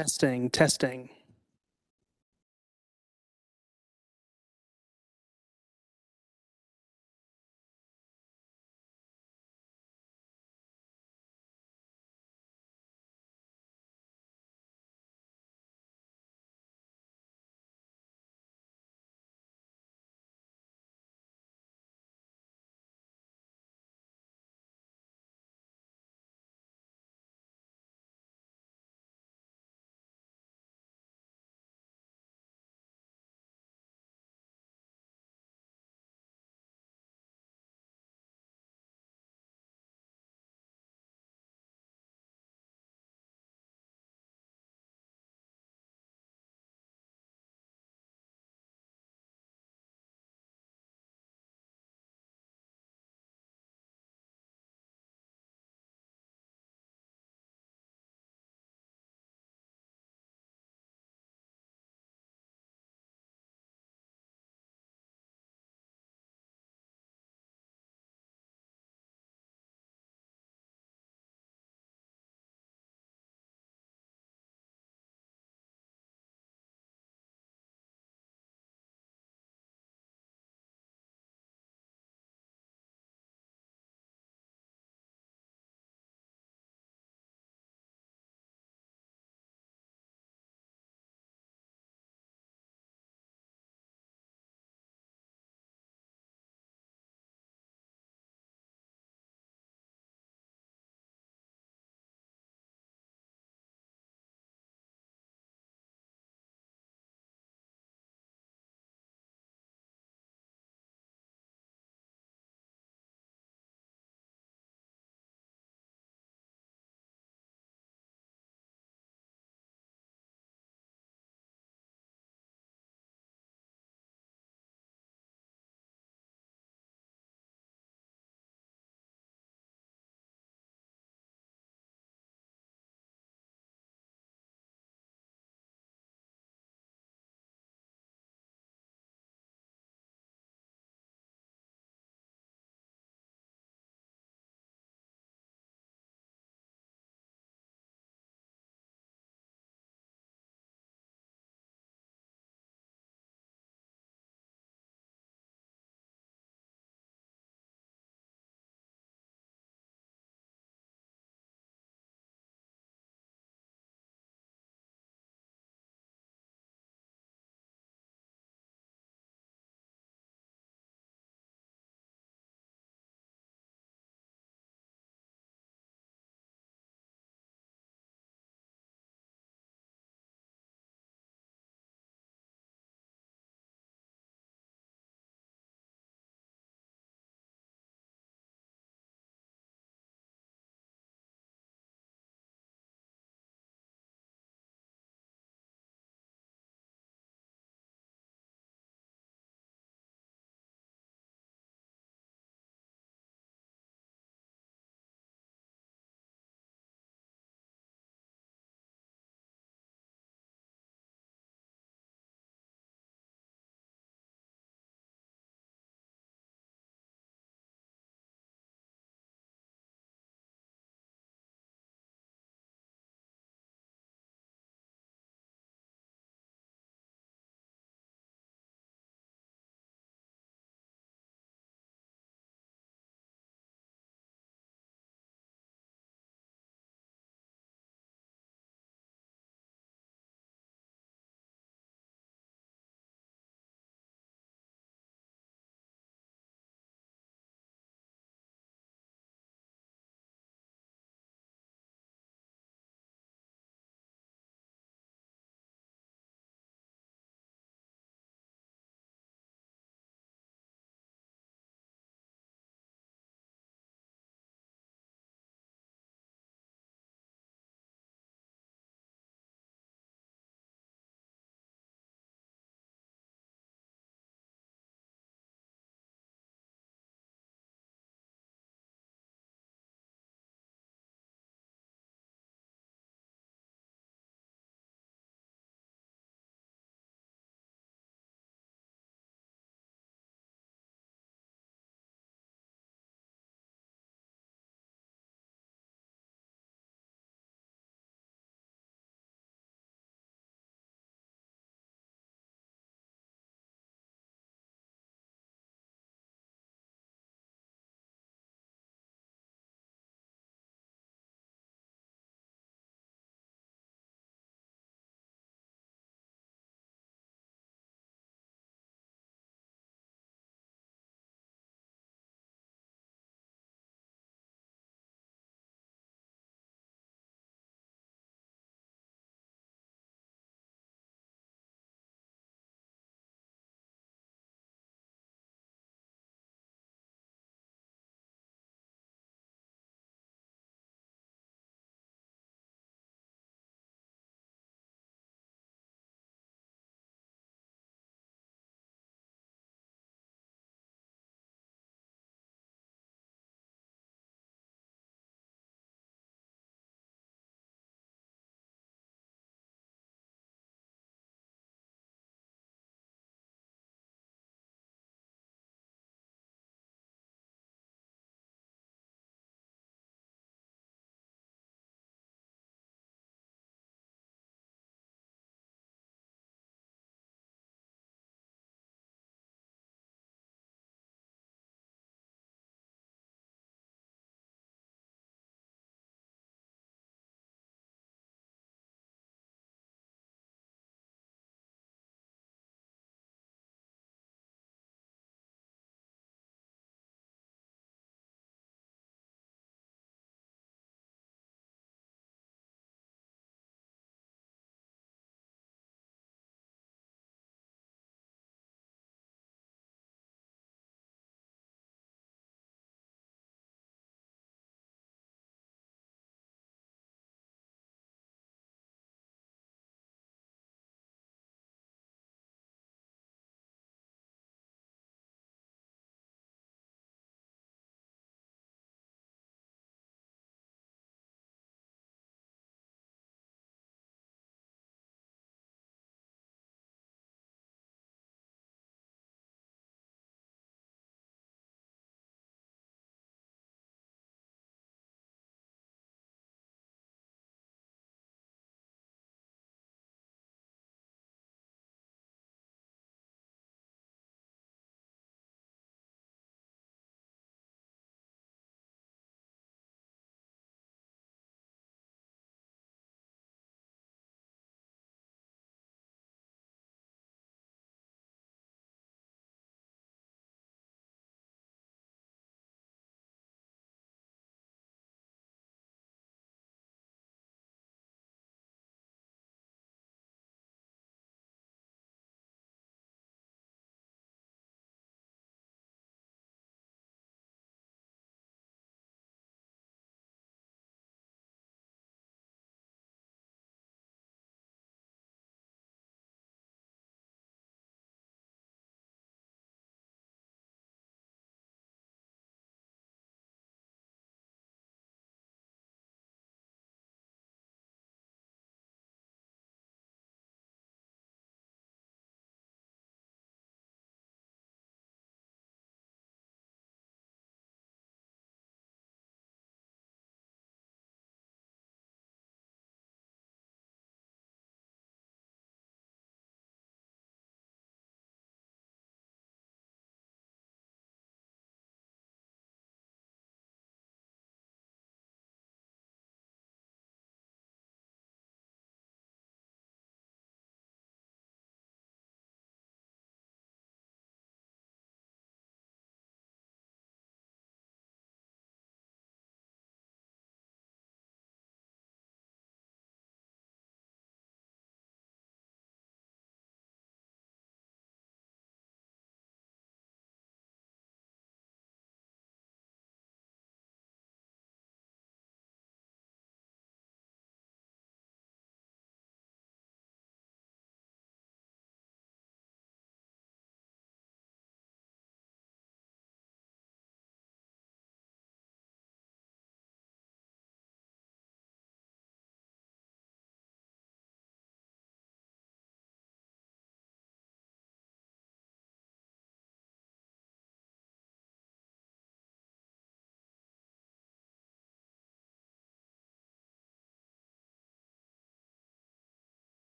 Testing, testing.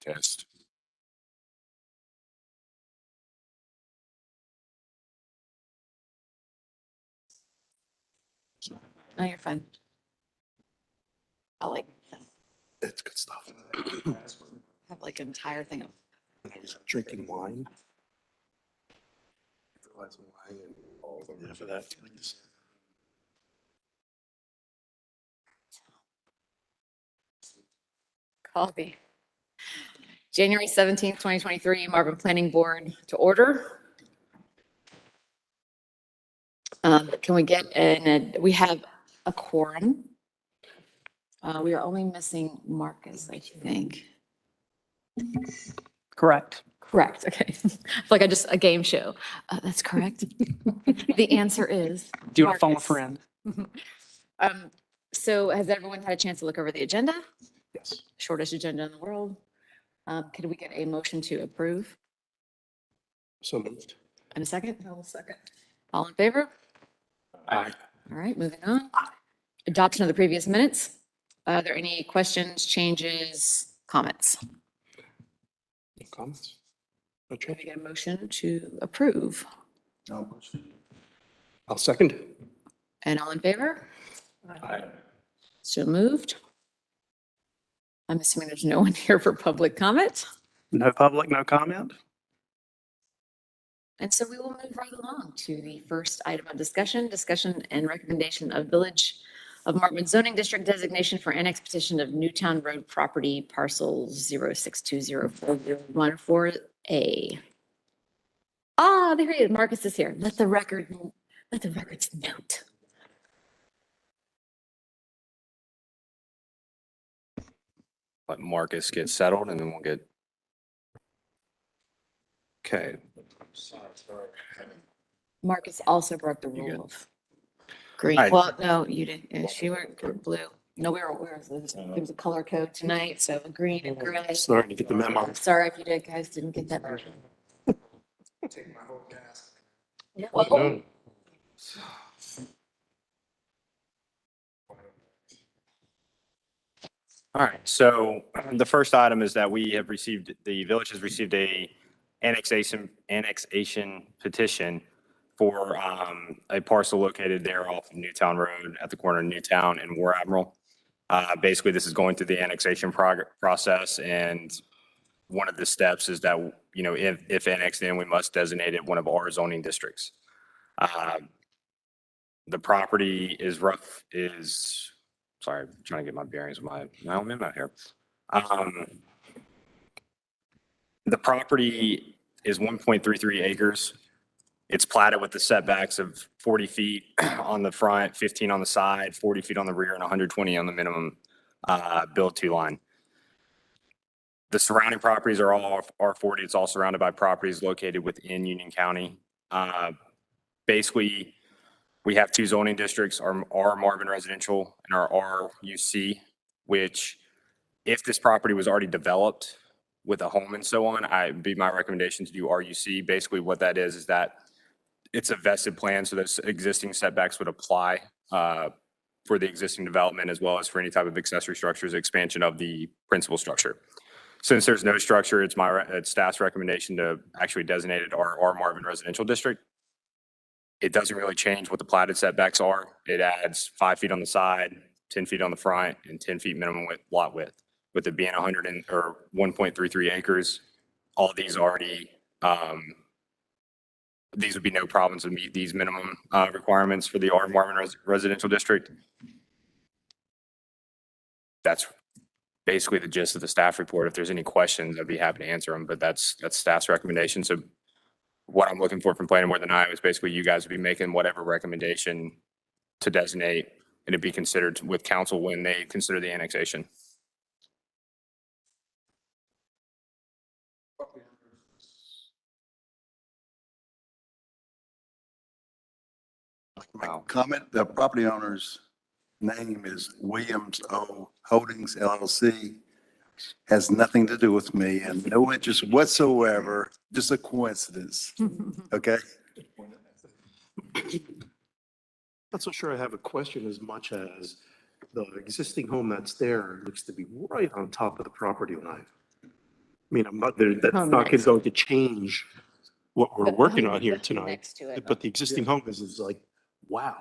Test. No, you're fine. I like It's good stuff. have like an entire thing of I was drinking wine. Glass of wine and all of them. Yeah, for that. coffee. January 17th, 2023, Marvin Planning Board to order. Can we get we have a quorum. We are only missing Marcus, I think. Correct. Correct, okay. I feel like a game show. That's correct. The answer is. Do you want to phone a Marcus. friend? So has everyone had a chance to look over the agenda? Yes. Shortest agenda in the world. Could we get a motion to approve? So moved. And a second? Second. All in favor? Aye. All right, moving on. Adoption of the previous minutes. Are there any questions, changes, comments? No comments? No Can we change? get a motion to approve? I'll second. And all in favor? Aye. So moved. I'm assuming there's no one here for public comment. No public, no comment? And so we will move right along to the first item of discussion and recommendation of Village of Marvin zoning district designation for annex petition of Newtown Road property parcel 0620414A. Ah, there he is. Marcus is here. Let the records note. Let Marcus get settled and then we'll get. Okay, Marcus also broke the You rule good? of green. Alright. Well, no, you didn't. You were blue. No, there was a color code tonight, so green and gray. Starting to get the memo. Sorry if you guys didn't get that version. Yeah, well, No. all right. So the first item is that the village has received a annexation petition for a parcel located there off of Newtown Road at the corner of Newtown and War Admiral. Basically, this is going through the annexation process, and one of the steps is that, you know, if annexed in, we must designate it one of our zoning districts. The property sorry, I'm trying to get my bearings with my own memo here. The property is 1.33 acres. It's platted with the setbacks of 40 feet on the front, 15 on the side, 40 feet on the rear, and 120 on the minimum build to line. The surrounding properties are all R40. It's all surrounded by properties located within Union County. Basically, we have two zoning districts, our Marvin Residential and our RUC, which if this property was already developed with a home and so on, it'd be my recommendation to do RUC. Basically, what that is that it's a vested plan, so those existing setbacks would apply for the existing development as well as for any type of accessory structures, expansion of the principal structure. Since there's no structure, it's staff's recommendation to actually designate it our Marvin Residential District. It doesn't really change what the platted setbacks are. It adds 5 feet on the side, 10 feet on the front, and 10 feet minimum lot width. With it being 1.33 acres, all these already, these would be no problems to meet these minimum requirements for the R Marvin Residential District. That's basically the gist of the staff report. If there's any questions, I'd be happy to answer them, but that's staff's recommendation. So what I'm looking for from planning board tonight is basically you guys would be making whatever recommendation to designate and to be considered with council when they consider the annexation. Wow. Comment, the property owner's name is Williams O. Holdings LLC. Has nothing to do with me and no interest whatsoever, just a coincidence, okay? Not so sure I have a question as much as the existing home that's there looks to be right on top of the property line. I mean, I'm not, that's Home not next. going to change what we're But the working home on here that's tonight. Next to it. But the existing home is like, wow.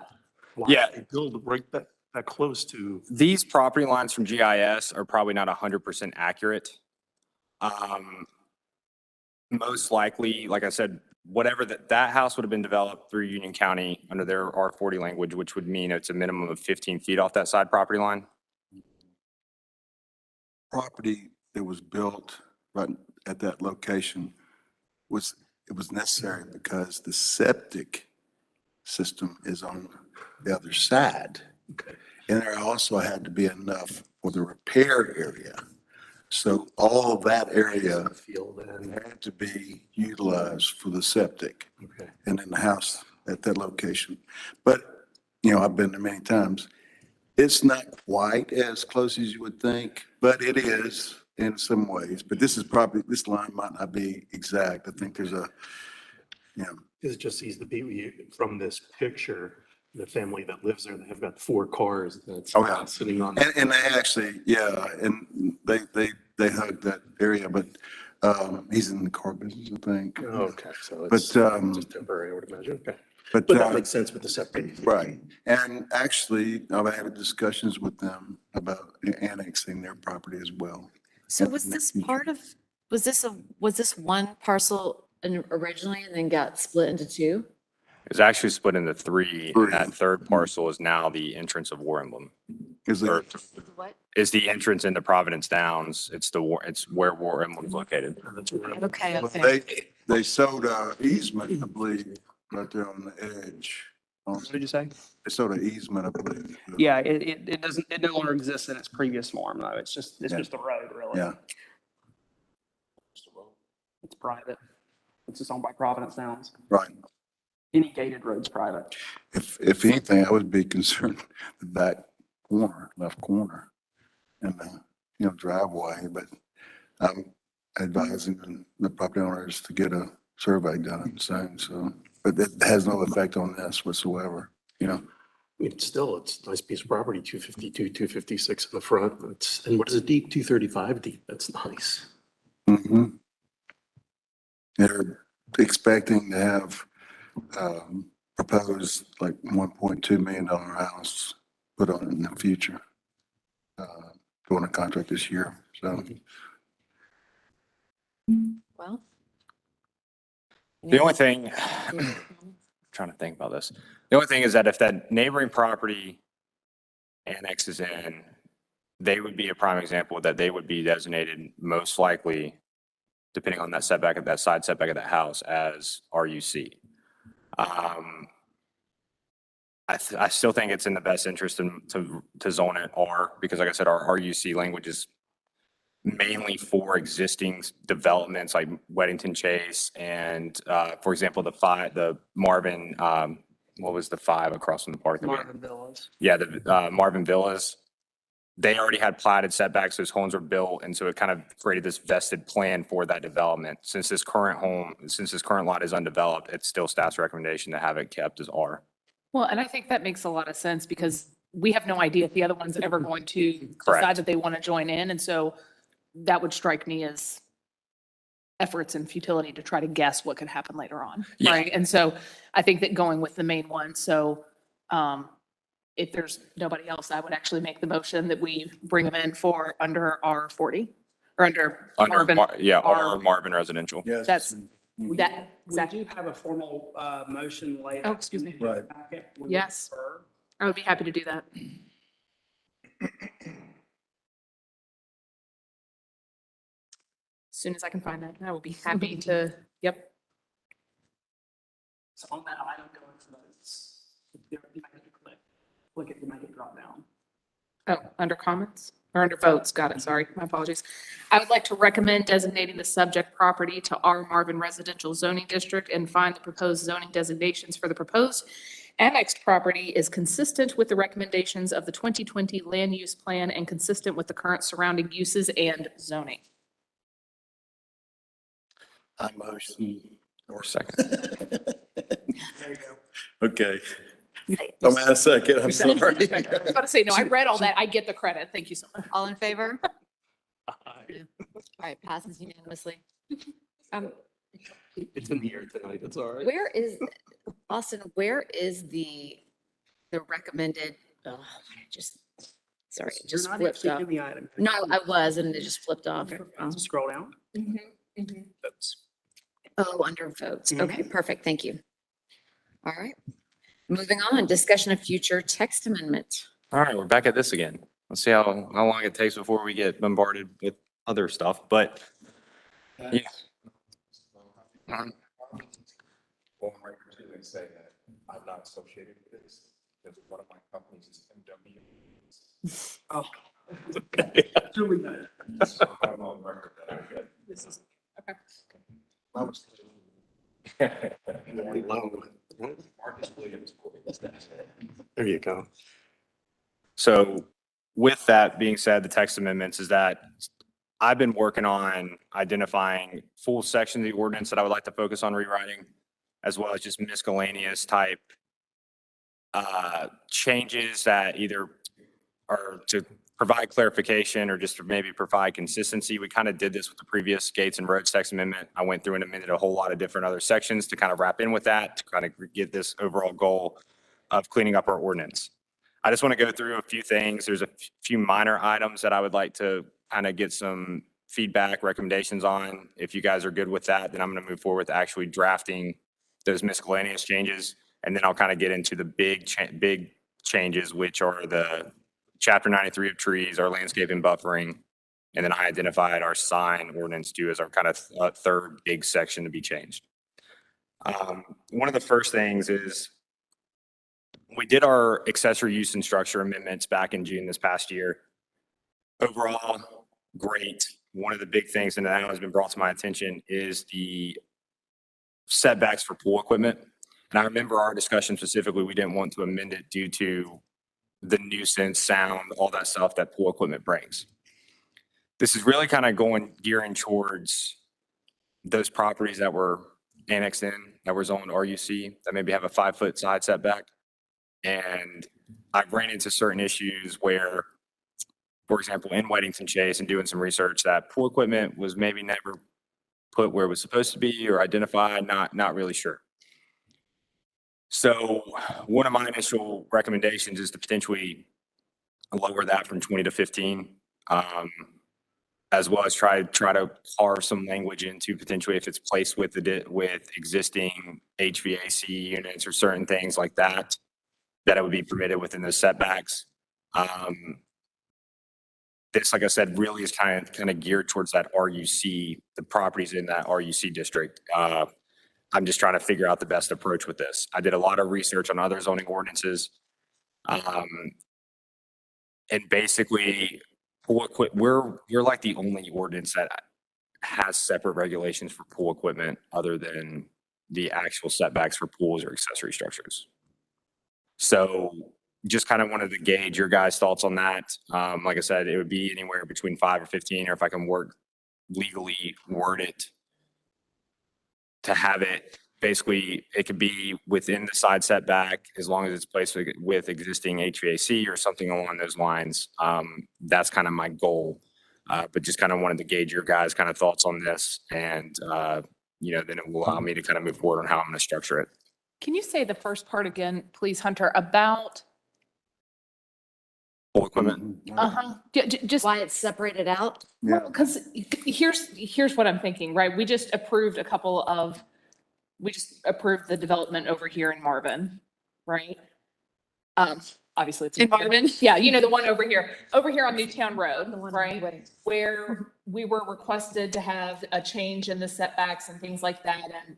Wow, Yeah. they build right that close to, These property lines from GIS are probably not 100% accurate. Most likely, like I said, whatever that house would have been developed through Union County under their R40 language, which would mean it's a minimum of 15 feet off that side property line. Property that was built right at that location it was necessary because the septic system is on the other side. And there also had to be enough for the repair area. So all that area field and, had to be utilized for the septic okay. and in the house at that location. But, you know, I've been there many times. It's not quite as close as you would think, but it is in some ways. But this line might not be exact. I think there's a, you know, It just sees the beauty from this picture, the family that lives there, they have got 4 cars that's Oh, yeah. sitting on. and they actually, yeah, and they hug that area, but, he's in the car business, I think. Oh, okay, so But, it's just temporary, I would imagine, okay. But, But that makes sense with the septic. right. And actually, I've had discussions with them about annexing their property as well. So was this part of, was this one parcel originally and then got split into 2? It's actually split into 3, Three. and that third parcel is now the entrance of War Emblem. Is Or it, What? is the entrance into Providence Downs. It's where War Emblem's located. That's what Okay, well, okay. they sold a easement, I believe, right there on the edge. What did you say? They sold an easement, I believe. Yeah, it doesn't, it no longer exists in its previous form, though. It's just a road, really. Yeah, It's private. It's just owned by Providence Downs. right. Any gated road's private. If anything, I would be concerned the back corner, left corner, and the, driveway, but I'm advising the property owners to get a survey done soon, so, but it has no effect on this whatsoever, It's a nice piece of property, 252, 256 in the front. And what is it deep? 235 deep. That's nice. Mm-hmm. They're expecting to have, proposed like $1.2 million house put on in the future. Going to contract this year, so. Well. The only thing, trying to think about this. The only thing is that if that neighboring property annexes in, they would be a prime example that they would be designated most likely, depending on that setback, that side setback of that house, as RUC. I still think it's in the best interest to zone it R, because like I said, our RUC language is mainly for existing developments like Weddington Chase and, for example, the Marvin, what was the 5 across from the park? Marvin Villas. Yeah, the Marvin Villas. They already had platted setbacks, those homes were built, and so it kind of created this vested plan for that development. Since this current lot is undeveloped, it's still staff's recommendation to have it kept as R. Well, and I think that makes a lot of sense because we have no idea if the other one's ever going to Correct. decide that they want to join in. And so that would strike me as efforts and futility to try to guess what could happen later on. Yeah. Right. And so I think that going with the main one. So if there's nobody else, I would actually make the motion that we bring them in for under R40 or under Marvin. R Marvin Residential. Yes. That's that. We Exactly. do have a formal motion laid out. Oh, excuse me. in the packet. We would Yes. prefer- I would be happy to do that. As soon as I can find that, I will be happy to, yep. So on that item, go into votes. You might have to click it to make it drop down. Oh, under comments or under votes? Got it. Sorry. My apologies. I would like to recommend designating the subject property to R Marvin Residential Zoning District and find the proposed zoning designations for the proposed annexed property is consistent with the recommendations of the 2020 land use plan and consistent with the current surrounding uses and zoning. I motion. Or second. There you go. Okay. I'm at a second, I'm sorry. I was about to say, no, I read all that. I get the credit. Thank you so much. All in favor? Aye. All right, passes unanimously. It's in the air tonight, it's all right. Where is, Austin, where is the recommended, oh, sorry, it You're just not flipped actually off. in the item. No, I was, and it just flipped off. Okay, scroll down. That's- Oh, under votes. Mhm. Okay, perfect. Thank you. All right. Moving on, discussion of future text amendments. All right, we're back at this again. Let's see how long it takes before we get bombarded with other stuff, but yeah. Go on record too and say that I'm not associated with this, because one of my companies is MW. Oh. Truly not. So I'm on record that I get. This is, Low. Marcus Williams. There you go. So with that being said, the text amendments is that I've been working on identifying full sections of the ordinance that I would like to focus on rewriting, as well as just miscellaneous type changes that either are to provide clarification or just to maybe provide consistency. We kind of did this with the previous Gates and Roads text amendment. I went through and amended a whole lot of different other sections to kind of wrap in with that, to kind of get this overall goal of cleaning up our ordinance. I just want to go through a few things. There's a few minor items that I would like to kind of get some feedback, recommendations on. If you guys are good with that, then I'm going to move forward with actually drafting those miscellaneous changes. And then I'll kind of get into the big changes, which are the Chapter 93 of trees, our landscaping buffering. And then I identified our sign ordinance too as our kind of third big section to be changed. One of the first things is we did our accessory use and structure amendments back in June this past year. Overall, great. One of the big things, and that has been brought to my attention, is the setbacks for pool equipment. And I remember our discussion specifically, we didn't want to amend it due to the nuisance, sound, all that stuff that pool equipment brings. This is really kind of gearing towards those properties that were annexed in, that were zoned RUC, that maybe have a 5-foot side setback. And I ran into certain issues where, for example, in Weddington Chase and doing some research, that pool equipment was maybe never put where it was supposed to be or identified, not really sure. So one of my initial recommendations is to potentially lower that from 20 to 15, as well as try to carve some language into potentially if it's placed with existing HVAC units or certain things like that, that it would be permitted within those setbacks. This, like I said, really is kind of geared towards that RUC, the properties in that RUC district. I'm just trying to figure out the best approach with this. I did a lot of research on other zoning ordinances. And basically, we're like the only ordinance that has separate regulations for pool equipment other than the actual setbacks for pools or accessory structures. So just kind of wanted to gauge your guys' thoughts on that. Like I said, it would be anywhere between 5 or 15, or if I can legally word it to have it, basically, it could be within the side setback as long as it's placed with existing HVAC or something along those lines. That's kind of my goal. But just kind of wanted to gauge your guys' kind of thoughts on this, and then it will allow me to kind of move forward on how I'm going to structure it. Can you say the first part again, please, Hunter, about, Pool equipment. just, Why it's separated out? Yeah. because here's what I'm thinking, right? We just approved the development over here in Marvin, right? Obviously it's in Marvin. Yeah, the one over here on Newtown Road, right? Where we were requested to have a change in the setbacks and things like that. And,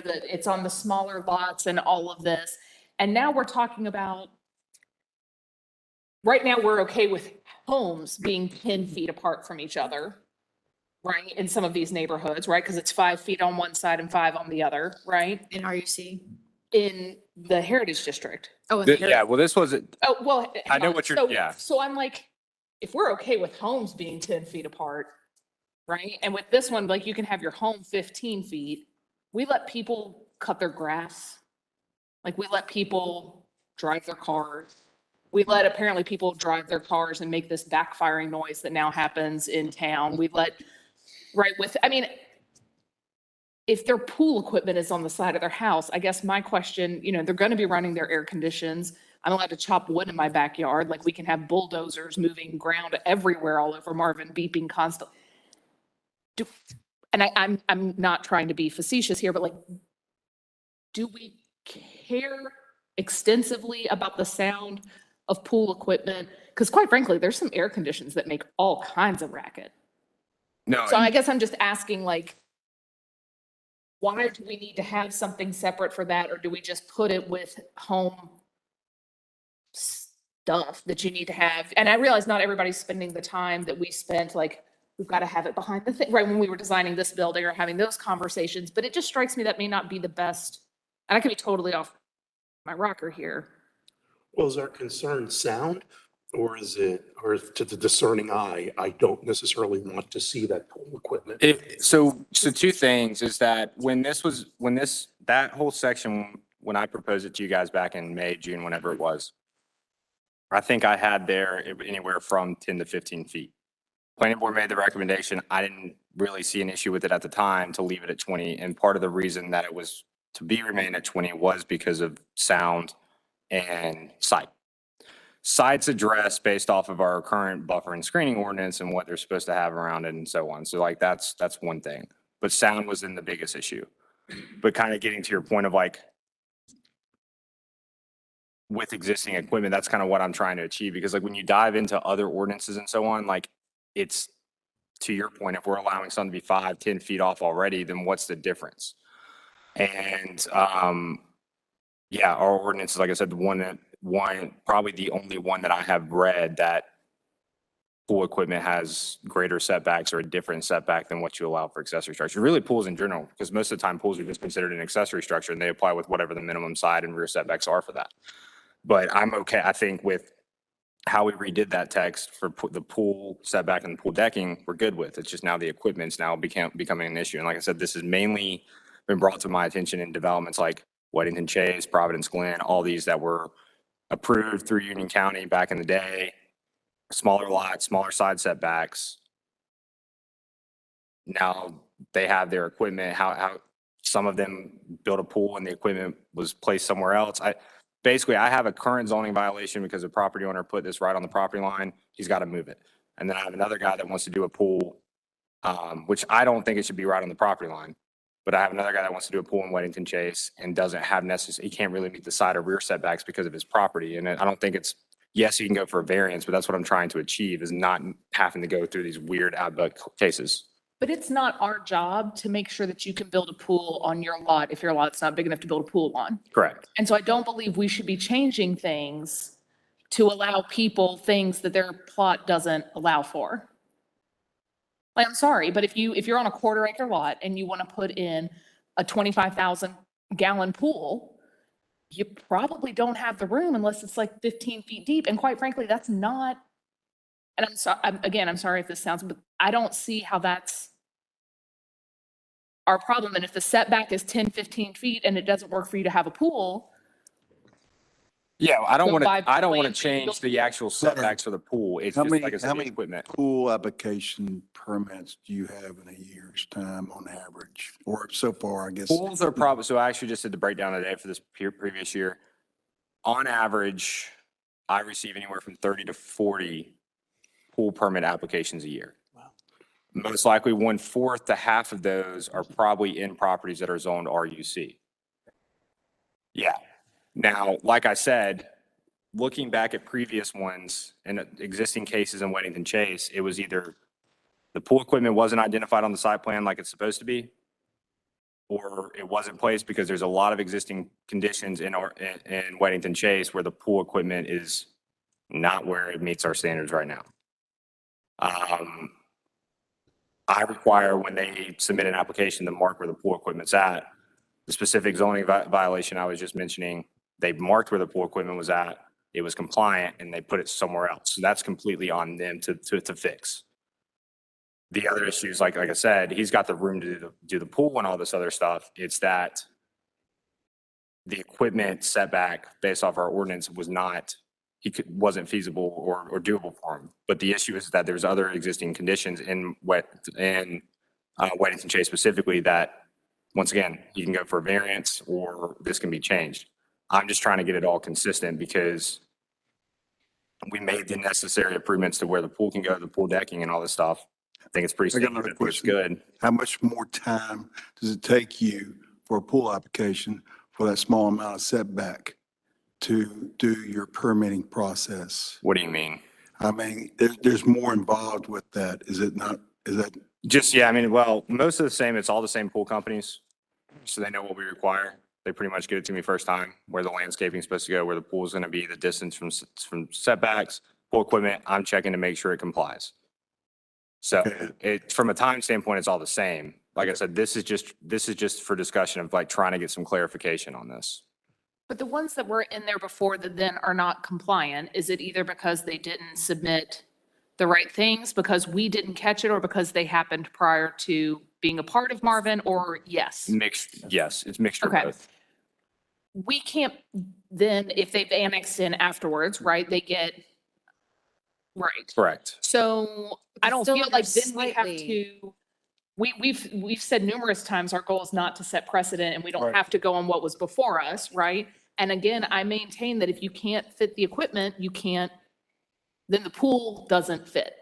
that it's on the smaller lots and all of this. And now we're talking about, right now we're okay with homes being 10 feet apart from each other, right? In some of these neighborhoods, right? Because it's 5 feet on one side and 5 on the other, right? In RUC? In the Heritage District. Oh, Yeah, well, this was, Oh, well. I hang know on. what you're- So- yeah. So I'm like, if we're okay with homes being 10 feet apart, right? And with this one, like you can have your home 15 feet. We let people cut their grass. Like we let people drive their cars. We let apparently people drive their cars and make this backfiring noise that now happens in town. We let, right with, I mean, if their pool equipment is on the side of their house, I guess my question, you know, they're going to be running their air conditions. I'm allowed to chop wood in my backyard. Like we can have bulldozers moving ground everywhere all over Marvin, beeping constantly. And I'm not trying to be facetious here, but like, do we care extensively about the sound of pool equipment? Because quite frankly, there's some air conditions that make all kinds of racket. No, So I guess I'm just asking like, why do we need to have something separate for that? Or do we just put it with home stuff that you need to have? And I realize not everybody's spending the time that we spent, like, we've got to have it behind the thing, right? When we were designing this building or having those conversations, but it just strikes me that may not be the best. And I could be totally off my rocker here. Well, is our concern sound, or is it, or to the discerning eye, I don't necessarily want to see that pool equipment? So two things is that that whole section, when I proposed it to you guys back in May, June, whenever it was, I think I had there anywhere from 10 to 15 feet. Planning board made the recommendation. I didn't really see an issue with it at the time to leave it at 20. And part of the reason that it was to be remain at 20 was because of sound and sight. Sight's addressed based off of our current buffer and screening ordinance and what they're supposed to have around it and so on. So like that's one thing. But sound was in the biggest issue. But kind of getting to your point of like with existing equipment, that's kind of what I'm trying to achieve. Because like when you dive into other ordinances and so on, like it's to your point, if we're allowing something to be 5, 10 feet off already, then what's the difference? And yeah, our ordinance is, like I said, probably the only one that I have read that pool equipment has greater setbacks or a different setback than what you allow for accessory structure. Really pools in general, because most of the time pools are just considered an accessory structure and they apply with whatever the minimum side and rear setbacks are for that. But I'm okay, I think with how we redid that text for the pool setback and the pool decking, we're good with. It's just now the equipment's now becoming an issue. And like I said, this has mainly been brought to my attention in developments like Weddington Chase, Providence Glen, all these that were approved through Union County back in the day, smaller lots, smaller side setbacks. Now they have their equipment, how some of them built a pool and the equipment was placed somewhere else. Basically, I have a current zoning violation because the property owner put this right on the property line. He's got to move it. And then I have another guy that wants to do a pool, which I don't think it should be right on the property line. But I have another guy that wants to do a pool in Weddington Chase and doesn't have he can't really meet the side or rear setbacks because of his property. And I don't think it's, yes, you can go for a variance, but that's what I'm trying to achieve, is not having to go through these weird outback cases. But it's not our job to make sure that you can build a pool on your lot if your lot's not big enough to build a pool on. Correct. And so I don't believe we should be changing things to allow people things that their plot doesn't allow for. Like, I'm sorry, but if you're on a 1/4 acre lot and you want to put in a 25,000 gallon pool, you probably don't have the room unless it's like 15 feet deep. And quite frankly, that's not, and I'm sorry if this sounds, but I don't see how that's our problem. And if the setback is 10, 15 feet and it doesn't work for you to have a pool. Yeah, I don't want buy to plans, change build- the actual setbacks for the pool. It's How just many, like I said, how the many equipment. pool application permits do you have in a year's time on average? Or so far, I guess? Pools are probably, so I actually just did the breakdown today for this previous year. On average, I receive anywhere from 30 to 40 pool permit applications a year. Wow. Most likely 1/4 to half of those are probably in properties that are zoned RUC. Yeah. Now, like I said, looking back at previous ones and existing cases in Weddington Chase, it was either the pool equipment wasn't identified on the site plan like it's supposed to be, or it wasn't placed because there's a lot of existing conditions in Weddington Chase where the pool equipment is not where it meets our standards right now. I require when they submit an application to mark where the pool equipment's at. The specific zoning violation I was just mentioning, they marked where the pool equipment was at, it was compliant, and they put it somewhere else. So that's completely on them to fix. The other issues, like I said, he's got the room to do the pool and all this other stuff. It's that the equipment setback based off our ordinance was not wasn't feasible or doable for him. But the issue is that there's other existing conditions in Weddington Chase specifically that, once again, he can go for a variance or this can be changed. I'm just trying to get it all consistent because we made the necessary improvements to where the pool can go, the pool decking and all this stuff. I think it's pretty I got standard. another It looks question. good. How much more time does it take you for a pool application for that small amount of setback to do your permitting process? What do you mean? I mean, there's more involved with that. Is it not? Is that? Just, yeah, I mean, well, most of the same, it's all the same pool companies. So they know what we require. They pretty much get it to me first time, where the landscaping's supposed to go, where the pool's gonna be, the distance from setbacks, pool equipment. I'm checking to make sure it complies. So Okay. from a time standpoint, it's all the same. Like I said, this is just for discussion of like trying to get some clarification on this. But the ones that were in there before that then are not compliant, is it either because they didn't submit the right things, because we didn't catch it, or because they happened prior to being a part of Marvin, or yes? Mixed, yes, it's mixture of Okay. both. We can't then, if they've annexed in afterwards, right, they get, right. Correct. So I don't Still feel under like then we have slightly- to, we've said numerous times, our goal is not to set precedent and we don't Right. have to go on what was before us, right? And again, I maintain that if you can't fit the equipment, you can't, then the pool doesn't fit.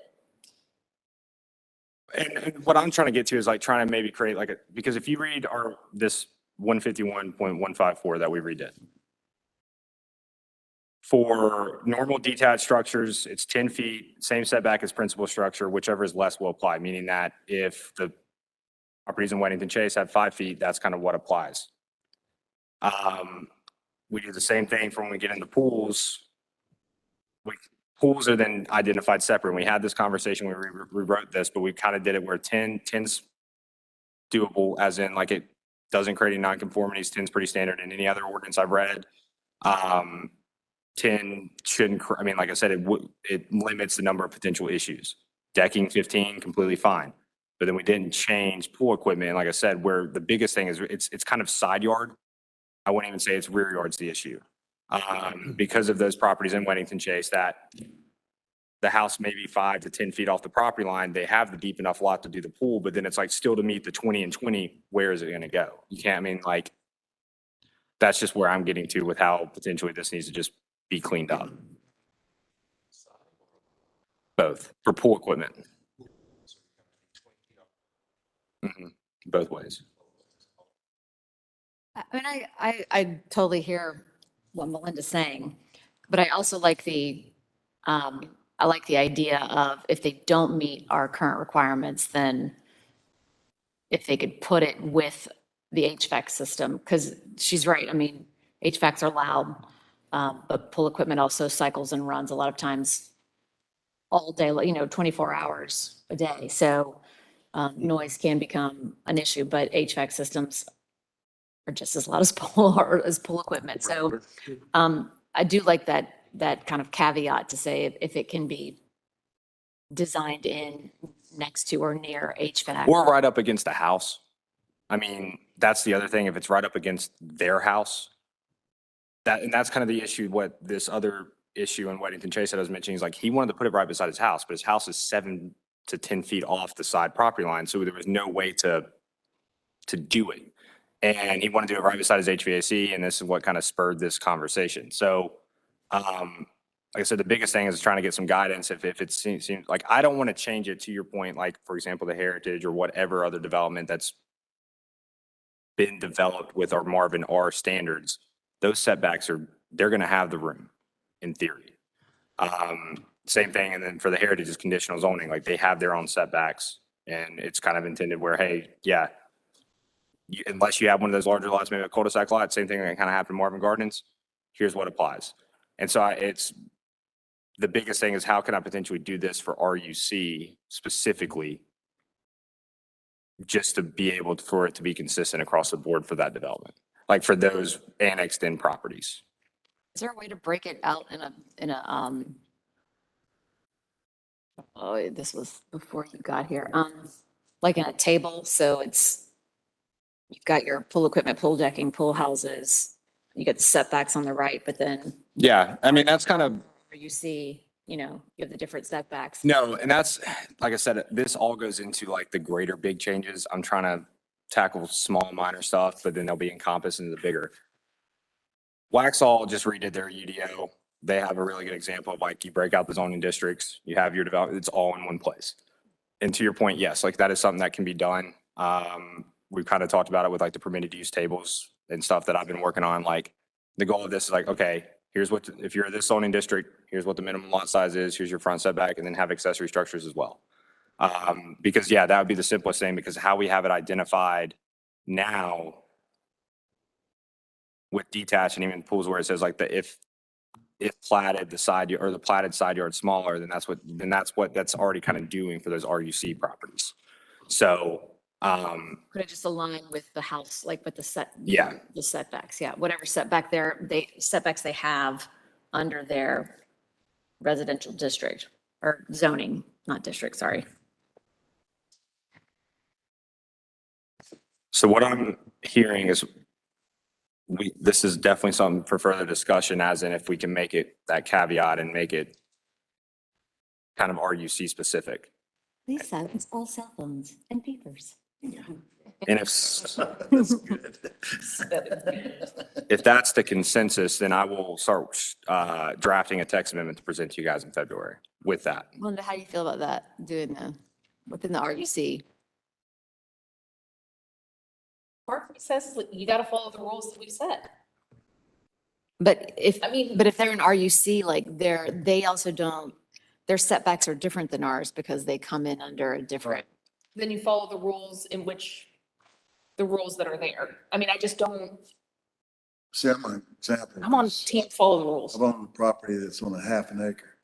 And what I'm trying to get to is like trying to maybe create like because if you read this 151.154 that we redid. For normal detached structures, it's 10 feet, same setback as principal structure, whichever is less will apply, meaning that if the properties in Weddington Chase have 5 feet, that's kind of what applies. We do the same thing for when we get into pools. Pools are then identified separate. We had this conversation when we rewrote this, but we kind of did it where 10's doable, as in like it doesn't create any nonconformities. 10's pretty standard in any other ordinance I've read. 10 shouldn't, I mean, like I said, it limits the number of potential issues. Decking 15, completely fine. But then we didn't change pool equipment. Like I said, where the biggest thing is it's kind of side yard. I wouldn't even say it's rear yard's the issue. Because of those properties in Weddington Chase that the house may be 5 to 10 feet off the property line, they have the deep enough lot to do the pool, but then it's like still to meet the 20 and 20, where is it gonna go? You can't, I mean, like, that's just where I'm getting to with how potentially this needs to just be cleaned up. Both, for pool equipment. Both ways. I mean, I totally hear what Melinda's saying, but I also like I like the idea of if they don't meet our current requirements, then if they could put it with the HVAC system, because she's right. I mean, HVACs are loud, but pool equipment also cycles and runs a lot of times all day, 24 hours a day. So noise can become an issue, but HVAC systems are just as loud as pool equipment. So I do like that kind of caveat to say if it can be designed in next to or near HVAC. Or right up against the house. I mean, that's the other thing. If it's right up against their house, and that's kind of the issue, what this other issue in Weddington Chase that I was mentioning is like, he wanted to put it right beside his house, but his house is 7 to 10 feet off the side property line. So there was no way to do it. And he wanted to do it right beside his HVAC, and this is what kind of spurred this conversation. So, like I said, the biggest thing is trying to get some guidance. If it seems like, I don't want to change it to your point, like, for example, the Heritage or whatever other development that's been developed with our Marvin R standards. Those setbacks they're going to have the room in theory. Same thing. And then for the Heritage is conditional zoning, like they have their own setbacks, and it's kind of intended where, hey, yeah, unless you have one of those larger lots, maybe a cul-de-sac lot, same thing that kind of happened in Marvin Gardens, here's what applies. And so it's the biggest thing is how can I potentially do this for RUC specifically, just to be able for it to be consistent across the board for that development, like for those annexed in properties. Is there a way to break it out in a oh, this was before you got here, like in a table, so you've got your pool equipment, pool decking, pool houses, you get the setbacks on the right, but then Yeah, I mean, that's kind of you see, you have the different setbacks. No, and that's, like I said, this all goes into like the greater big changes. I'm trying to tackle small minor stuff, but then they'll be encompassed into the bigger. Waxhaw just redid their UDO. They have a really good example of like you break out the zoning districts, you have your development, it's all in one place. And to your point, yes, like that is something that can be done. We've kind of talked about it with like the permitted use tables and stuff that I've been working on. Like the goal of this is like, okay, here's what, if you're this zoning district, here's what the minimum lot size is, here's your front setback, and then have accessory structures as well. Because yeah, that would be the simplest thing, because how we have it identified now with detached and even pools where it says like if platted, the side or the platted side yard smaller, then that's what that's already kind of doing for those RUC properties. So, Could it just align with the house, like with the Yeah. the setbacks? Yeah, whatever setbacks they have under their residential district or zoning, not district, sorry. so what I'm hearing is this is definitely something for further discussion, as in if we can make it that caveat and make it kind of RUC specific. Lisa, it's all cell phones and papers. And if that's the consensus, then I will start drafting a text amendment to present to you guys in February with that. Wonder how you feel about that, within the RUC? Part of it says that you gotta follow the rules that we set. But if, I mean- but if they're in RUC, like they also don't, their setbacks are different than ours because they come in under a different. Then you follow the rules the rules that are there. I mean, I just don't, See, I'm an example. I'm on team follow the rules. I'm on a property that's on a half an acre.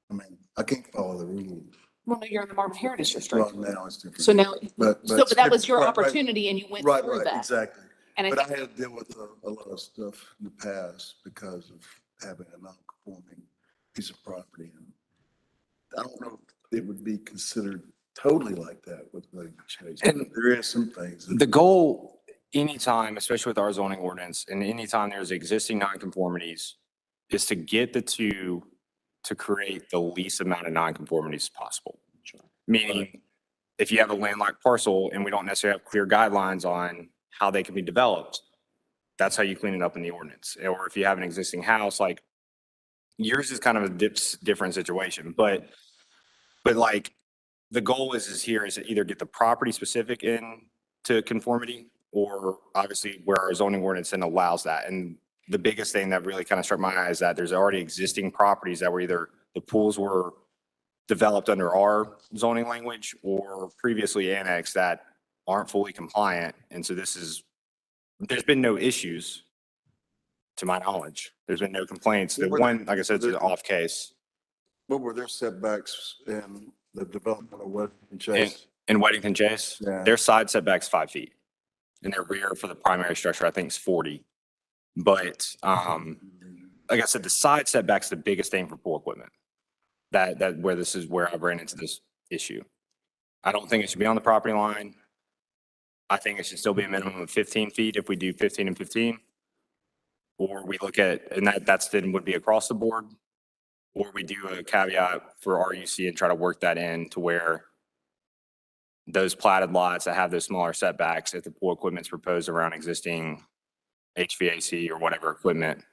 I mean, I can't follow the rules. Well, no, you're in the Marvin Heritage Well, District. now it's different. So now, But that was your right, opportunity and you went Right, through right, that. exactly. And I But I think, had to deal with a lot of stuff in the past because of having a non-conforming piece of property. And I don't know if it would be considered totally like that with William Chase. And There is some things. The goal, anytime, especially with our zoning ordinance, and anytime there's existing nonconformities, is to get the two to create the least amount of nonconformities possible. Meaning, if you have a landlocked parcel and we don't necessarily have clear guidelines on how they can be developed, that's how you clean it up in the ordinance. Or if you have an existing house, like yours is kind of a different situation, but like the goal is to either get the property specific into conformity, or obviously where our zoning ordinance then allows that. And the biggest thing that really kind of struck my eye is that there's already existing properties that were either the pools were developed under our zoning language or previously annexed that aren't fully compliant. And so there's been no issues to my knowledge. There's been no complaints. The one, like I said, it's an off case. What were their setbacks in the development of Wellington Chase? In Weddington Chase, Yeah. their side setback's 5 feet. And their rear for the primary structure, I think is 40. But, like I said, the side setback's the biggest thing for pool equipment. This is where I ran into this issue. I don't think it should be on the property line. I think it should still be a minimum of 15 feet if we do 15 and 15. Or we look at, and that's then would be across the board. Or we do a caveat for RUC and try to work that in to where those platted lots that have those smaller setbacks, if the pool equipment's proposed around existing HVAC or whatever equipment,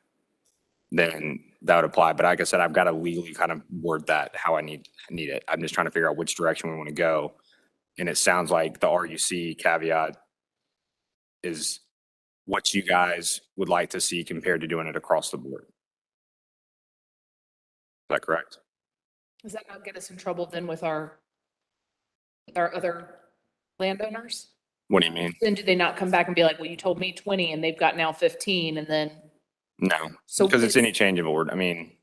then that would apply. But like I said, I've got to legally kind of word that how I need it. I'm just trying to figure out which direction we want to go. And it sounds like the RUC caveat is what you guys would like to see compared to doing it across the board. Is that correct? Does that not get us in trouble then with our other landowners? What do you mean? Then do they not come back and be like, well, you told me 20 and they've got now 15 and then, No, So because it's it's- any change of order. I mean,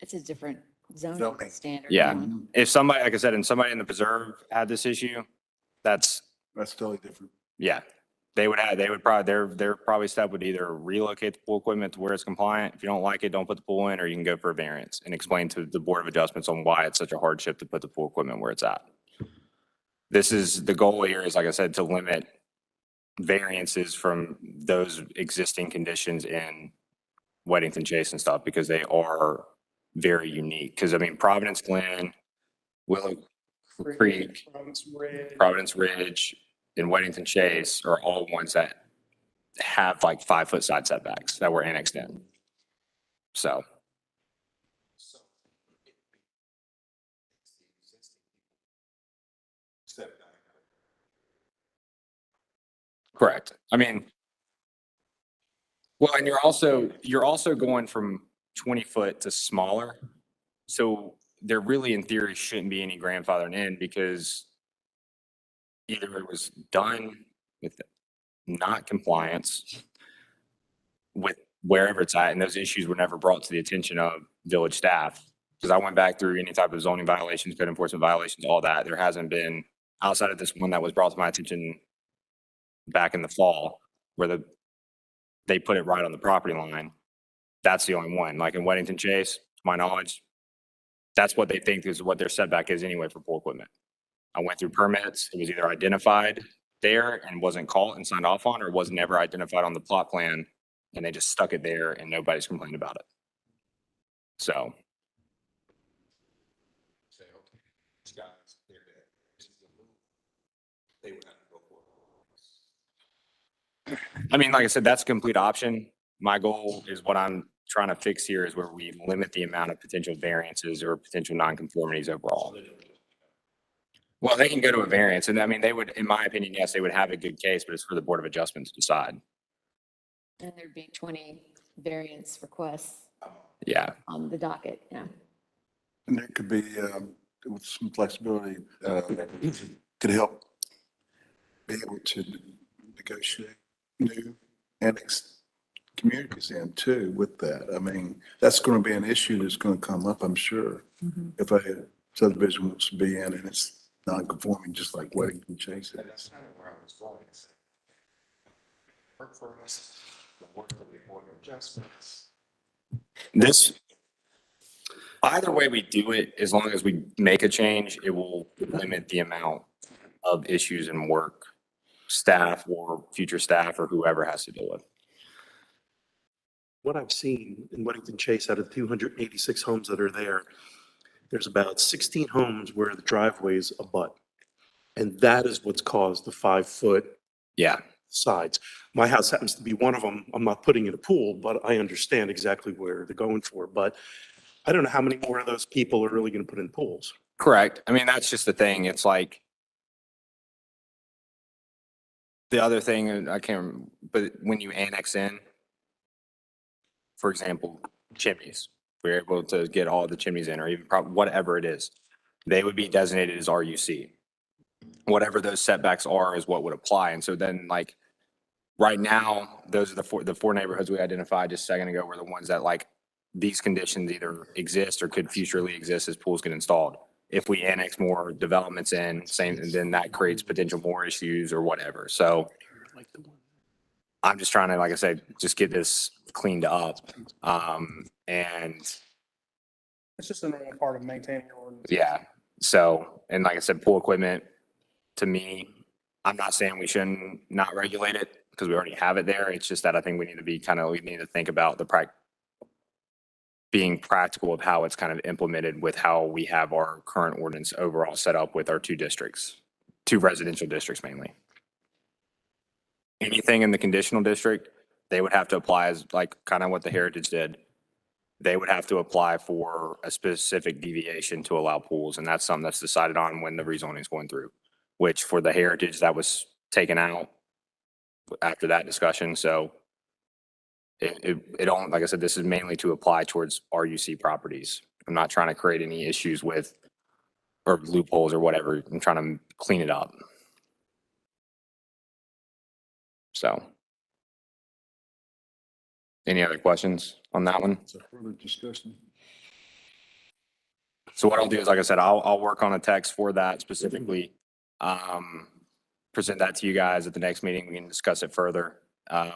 It's a different zoning Zoning. standard. yeah. If somebody, like I said, and somebody in the preserve had this issue, that's, That's totally different. yeah. They're probably step would either relocate the pool equipment to where it's compliant. If you don't like it, don't put the pool in, or you can go for a variance and explain to the Board of Adjustments on why it's such a hardship to put the pool equipment where it's at. The goal here is, like I said, to limit variances from those existing conditions in Weddington Chase and stuff, because they are very unique. Because I mean, Providence Glen, Willow Creek, Providence Ridge, and Weddington Chase are all ones that have like 5-foot side setbacks that were annexed in. So, correct. I mean, well, and you're also going from 20-foot to smaller. So there really, in theory, shouldn't be any grandfathering in because either it was done with not compliance with wherever it's at, and those issues were never brought to the attention of village staff. Because I went back through any type of zoning violations, code enforcement violations, all that. There hasn't been, outside of this one that was brought to my attention back in the fall, where they put it right on the property line. That's the only one. Like in Weddington Chase, to my knowledge, that's what they think is what their setback is anyway for pool equipment. I went through permits. It was either identified there and wasn't called and signed off on, or was never identified on the plot plan, and they just stuck it there and nobody's complained about it. So. Say, okay, these guys, they're dead. This is the move. They would have to go for it. I mean, like I said, that's a complete option. My goal is what I'm trying to fix here is where we limit the amount of potential variances or potential nonconformities overall. Well, they can go to a variance, and I mean, they would, in my opinion, yes, they would have a good case, but it's for the Board of Adjustment to decide. And there'd be 20 variance requests Yeah. on the docket, yeah. And there could be, with some flexibility, could help be able to negotiate new annex communities in too with that. I mean, that's going to be an issue that's going to come up, I'm sure. If a subdivision wants to be in and it's non-conforming, just like Weddington Chase And that's is. kind of where I was going. Work for us, the work of the Board of Adjustments. This, either way we do it, as long as we make a change, it will limit the amount of issues and work staff or future staff or whoever has to deal with. What I've seen in Weddington Chase, out of the 286 homes that are there, there's about 16 homes where the driveways abut. And that is what's caused the 5-foot Yeah. sides. My house happens to be one of them. I'm not putting in a pool, but I understand exactly where they're going for. But I don't know how many more of those people are really going to put in pools. Correct. I mean, that's just the thing. It's like, the other thing, I can't, remember, but when you annex in, for example, chimneys, we're able to get all the chimneys in, or even whatever it is, they would be designated as RUC. Whatever those setbacks are is what would apply. And so then, like, right now, those are the four neighborhoods we identified just a second ago were the ones that, like, these conditions either exist or could futurely exist as pools get installed. If we annex more developments in, then that creates potential more issues or whatever. So I'm just trying to, like I said, just get this cleaned up. And It's just a normal part of maintaining your ordinance. yeah, so, and like I said, pool equipment, to me, I'm not saying we shouldn't not regulate it because we already have it there. It's just that I think we need to be we need to think about being practical of how it's kind of implemented with how we have our current ordinance overall set up with our two residential districts mainly. Anything in the conditional district, they would have to apply as like kind of what the Heritage did. They would have to apply for a specific deviation to allow pools, and that's something that's decided on when the rezoning is going through, which for the Heritage, that was taken out after that discussion. So it don't, like I said, this is mainly to apply towards RUC properties. I'm not trying to create any issues with or loopholes or whatever. I'm trying to clean it up. So. Any other questions on that one? It's a further discussion. So what I'll do is, like I said, I'll work on a text for that specifically. Present that to you guys at the next meeting. We can discuss it further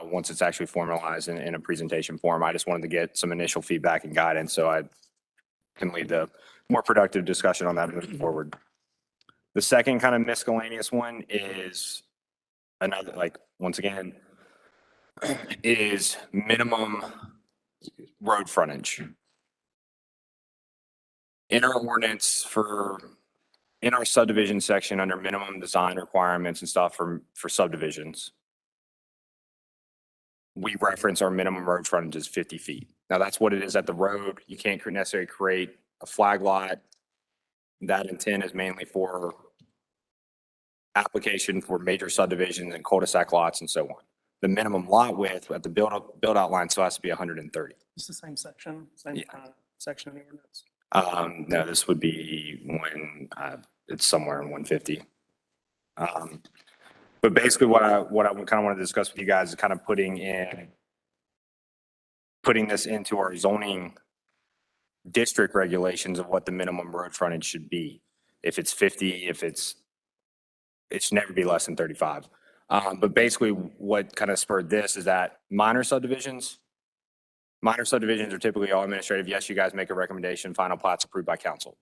once it's actually formalized in a presentation form. I just wanted to get some initial feedback and guidance so I can lead the more productive discussion on that moving forward. The second kind of miscellaneous one is another, like, once again, is minimum road frontage. in our ordinance in our subdivision section under minimum design requirements and stuff for subdivisions, we reference our minimum road frontage as 50 feet. Now that's what it is at the road. You can't necessarily create a flag lot. That intent is mainly for application for major subdivisions and cul-de-sac lots and so on. The minimum lot width at the build out line still has to be 130. It's the same section, same Yeah. section of the ordinance. No, this would be when, it's somewhere in 150. But basically what I kind of want to discuss with you guys is kind of putting this into our zoning district regulations of what the minimum road frontage should be. If it's 50, it should never be less than 35. But basically what kind of spurred this is that minor subdivisions are typically all administrative. Yes, you guys make a recommendation, final plat's approved by council.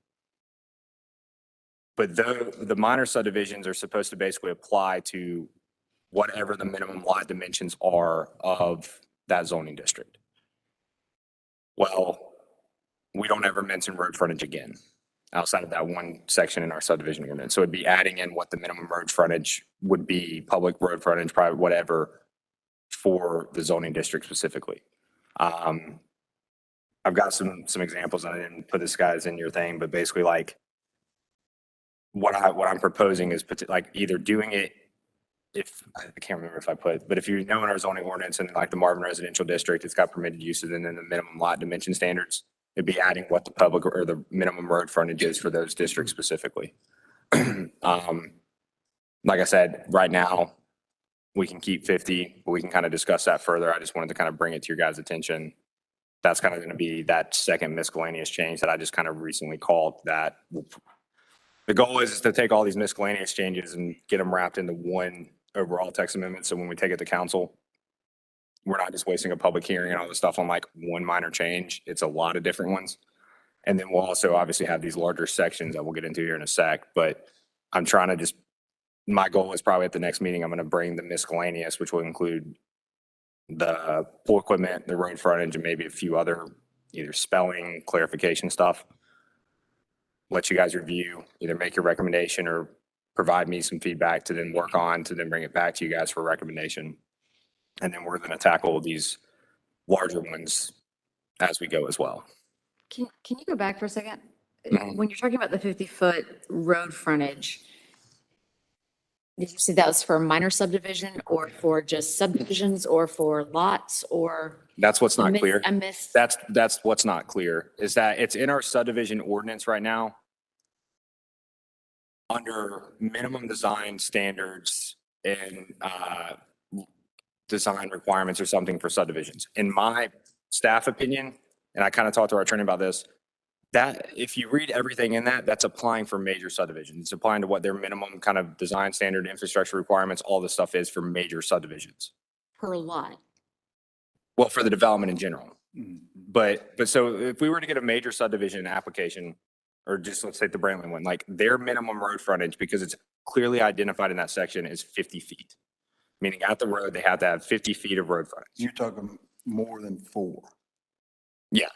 But the minor subdivisions are supposed to basically apply to whatever the minimum lot dimensions are of that zoning district. Well, we don't ever mention road frontage again outside of that one section in our subdivision ordinance. So it'd be adding in what the minimum road frontage would be, public road frontage, private, whatever, for the zoning district specifically. I've got some examples, and I didn't put this guys in your thing, but basically like what I'm proposing is like either doing it, if I can't remember if I put, but if you know in our zoning ordinance and like the Marvin residential district, it's got permitted uses and then the minimum lot dimension standards, it'd be adding what the public or the minimum road frontage is for those districts specifically. Like I said, right now we can keep 50, but we can kind of discuss that further. I just wanted to kind of bring it to your guys' attention. That's kind of going to be that second miscellaneous change that I just kind of recently called that. The goal is to take all these miscellaneous changes and get them wrapped into one overall text amendment. So when we take it to council, we're not just wasting a public hearing and all this stuff on like one minor change. It's a lot of different ones. And then we'll also obviously have these larger sections that we'll get into here in a sec, but I'm trying to just, my goal is probably at the next meeting, I'm going to bring the miscellaneous, which will include the pool equipment, the road frontage, and maybe a few other either spelling, clarification stuff. Let you guys review, either make your recommendation or provide me some feedback to then work on, to then bring it back to you guys for recommendation. And then we're going to tackle these larger ones as we go as well. Can you go back for a second? Mhm. When you're talking about the 50-foot road frontage, did you say that was for a minor subdivision or for just subdivisions or for lots or? That's what's not clear. I missed. That's what's not clear, is that it's in our subdivision ordinance right now under minimum design standards and design requirements or something for subdivisions. In my staff opinion, and I kind of talked to our attorney about this, that if you read everything in that, that's applying for major subdivisions. It's applying to what their minimum kind of design standard infrastructure requirements, all this stuff is for major subdivisions. Per lot. Well, for the development in general. Mhm. But so if we were to get a major subdivision application, or just let's take the Brandley one, like their minimum road frontage, because it's clearly identified in that section, is 50 feet. Meaning at the road, they have to have 50 feet of road frontage. You're talking more than 4. Yeah.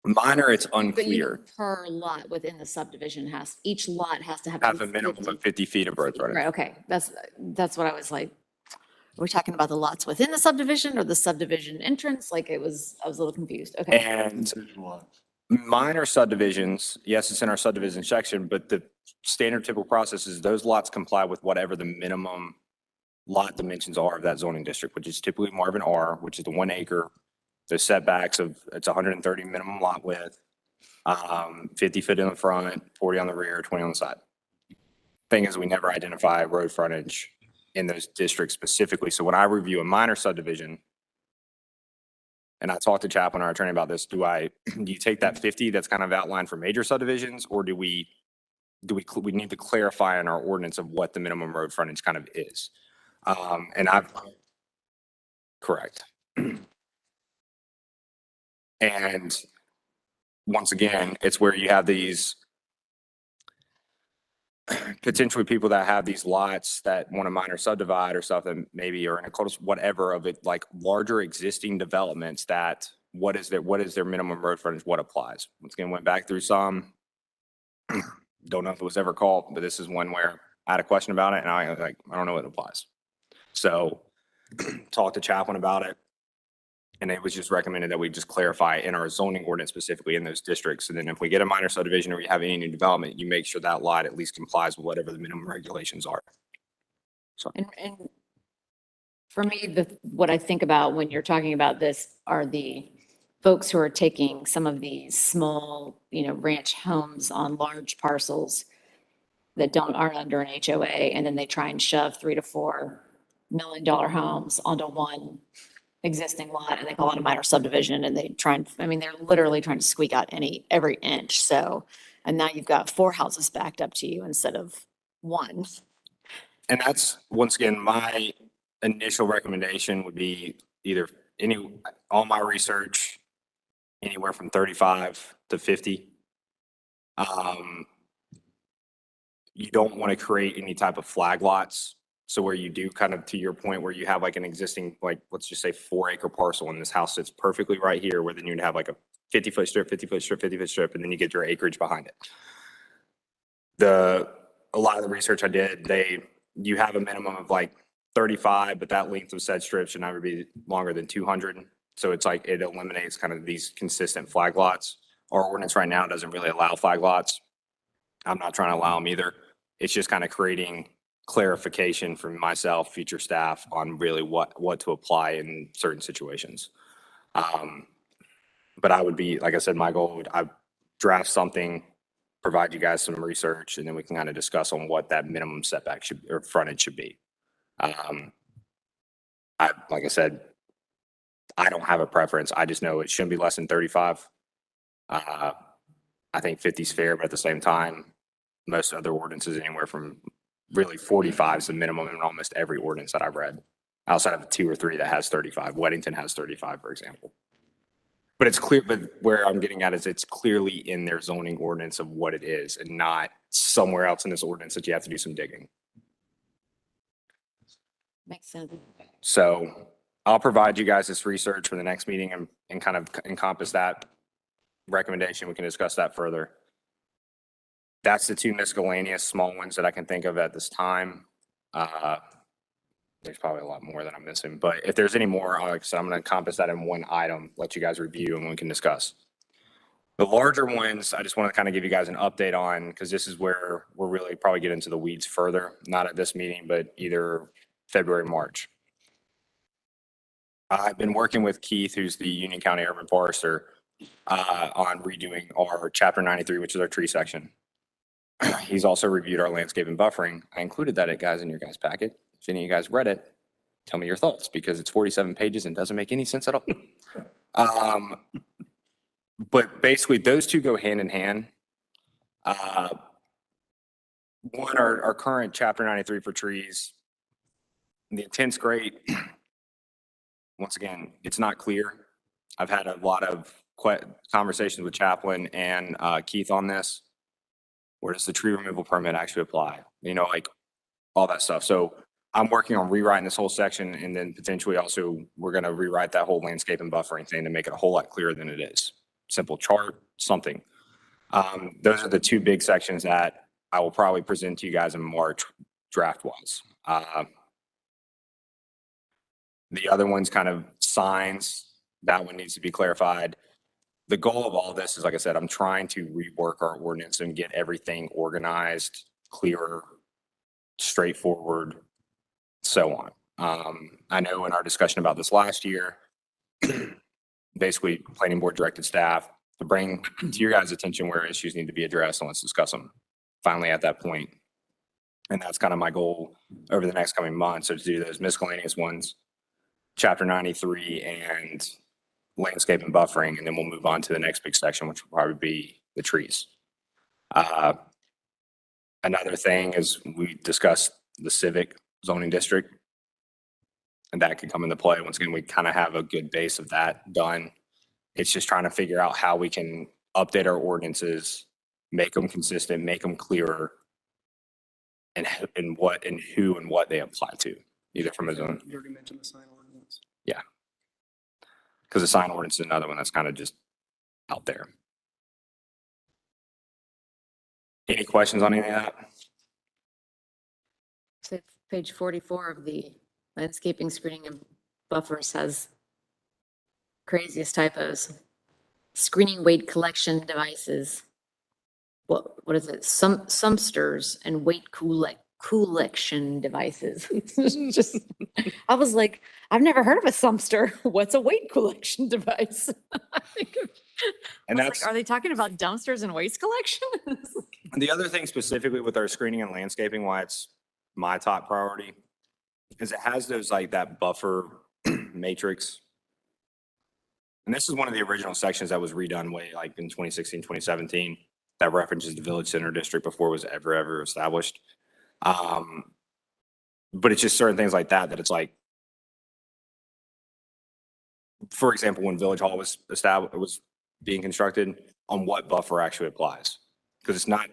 Minor, it's But you unclear. per lot within the subdivision each lot has to have. Have a minimum of 50 feet of road frontage. Right, okay, that's what I was like. Are we talking about the lots within the subdivision or the subdivision entrance? Like I was a little confused. Okay. And minor subdivisions, yes, it's in our subdivision section, but the standard typical process is those lots comply with whatever the minimum lot dimensions are of that zoning district, which is typically Marvin R, which is the 1 acre. The setbacks of, it's 130 minimum lot width, 50 foot in the front, 40 on the rear, 20 on the side. Thing is, we never identify road frontage in those districts specifically. So when I review a minor subdivision, and I talked to Chaplin, our attorney, about this, do you take that 50 that's kind of outlined for major subdivisions, or do we need to clarify in our ordinance of what the minimum road frontage kind of is? Correct. And once again, it's where you have these potentially people that have these lots that want to minor subdivide or something, maybe, or in a close, whatever of it, like larger existing developments that what is their minimum road frontage, what applies. Once again, went back through some. Don't know if it was ever called, but this is one where I had a question about it and I don't know what applies. So talked to Chaplain about it. And it was just recommended that we just clarify in our zoning ordinance specifically in those districts. And then if we get a minor subdivision or you have any new development, you make sure that lot at least complies with whatever the minimum regulations are. And for me, what I think about when you're talking about this are the folks who are taking some of these small, ranch homes on large parcels that aren't under an HOA, and then they try and shove $3 to $4 million homes onto one existing lot, and they call it a minor subdivision, and they're literally trying to squeak out every inch. So, and now you've got 4 houses backed up to you instead of 1. And that's, once again, my initial recommendation would be either all my research, anywhere from 35 to 50. You don't want to create any type of flag lots. So where you do kind of, to your point, where you have like an existing, like, let's just say 4-acre parcel and this house sits perfectly right here, where then you'd have like a 50-foot strip, 50-foot strip, 50-foot strip, and then you get your acreage behind it. A lot of the research I did, you have a minimum of like 35, but that length of said strip should never be longer than 200. So it's like, it eliminates kind of these consistent flag lots. Our ordinance right now doesn't really allow flag lots. I'm not trying to allow them either. It's just kind of creating clarification for myself, future staff, on really what to apply in certain situations. But I would be, like I said, my goal would, I draft something, provide you guys some research, and then we can kind of discuss on what that minimum setback should, or frontage should be. Like I said, I don't have a preference. I just know it shouldn't be less than 35. I think 50 is fair, but at the same time, most other ordinances anywhere from really 45 is the minimum in almost every ordinance that I've read, outside of 2 or 3 that has 35. Weddington has 35, for example. But it's clear, but where I'm getting at is it's clearly in their zoning ordinance of what it is, and not somewhere else in this ordinance that you have to do some digging. Makes sense. So I'll provide you guys this research for the next meeting and kind of encompass that recommendation. We can discuss that further. That's the 2 miscellaneous small ones that I can think of at this time. There's probably a lot more that I'm missing, but if there's any more, like I said, I'm going to encompass that in one item, let you guys review, and we can discuss. The larger ones, I just want to kind of give you guys an update on, because this is where we're really probably get into the weeds further, not at this meeting, but either February, March. I've been working with Keith, who's the Union County Urban Forester, on redoing our Chapter 93, which is our tree section. He's also reviewed our landscape and buffering. I included that, guys, in your guys' packet. If any of you guys read it, tell me your thoughts, because it's 47 pages and doesn't make any sense at all. But basically, those two go hand in hand. One, our current Chapter 93 for trees, the intent's great. Once again, it's not clear. I've had a lot of conversations with Chaplain and Keith on this. Where does the tree removal permit actually apply? Like all that stuff. So I'm working on rewriting this whole section, and then potentially also we're going to rewrite that whole landscape and buffering thing to make it a whole lot clearer than it is. Simple chart, something. Those are the 2 big sections that I will probably present to you guys in March draft wise. The other one's kind of signs. That one needs to be clarified. The goal of all this is, like I said, I'm trying to rework our ordinance and get everything organized, clearer, straightforward, so on. I know in our discussion about this last year, basically planning board directed staff to bring to your guys' attention where issues need to be addressed, and let's discuss them finally at that point. And that's kind of my goal over the next coming months, so to do those miscellaneous ones, Chapter 93 and landscape and buffering, and then we'll move on to the next big section, which will probably be the trees. Another thing is we discussed the civic zoning district, and that can come into play. Once again, we kind of have a good base of that done. It's just trying to figure out how we can update our ordinances, make them consistent, make them clearer, and what and who and what they apply to, either from a zone. You already mentioned the sign ordinance. Because the sign ordinance is another one that's kind of just out there. Any questions on any of that? So page 44 of the landscaping, screening and buffers has craziest typos. Screening weight collection devices. What is it? Sumpsters and weight collection devices. Just, I was like, I've never heard of a sumpster. What's a weight collection device? And I was that's like, are they talking about dumpsters and waste collection? the other thing specifically with our screening and landscaping, why it's my top priority, is it has those like that buffer matrix. And this is one of the original sections that was redone way like in 2016, 2017, that references the Village Center District before it was ever established. But it's just certain things like that, that it's like, for example, when Village Hall was established, it was being constructed, on what buffer actually applies. Because it's not,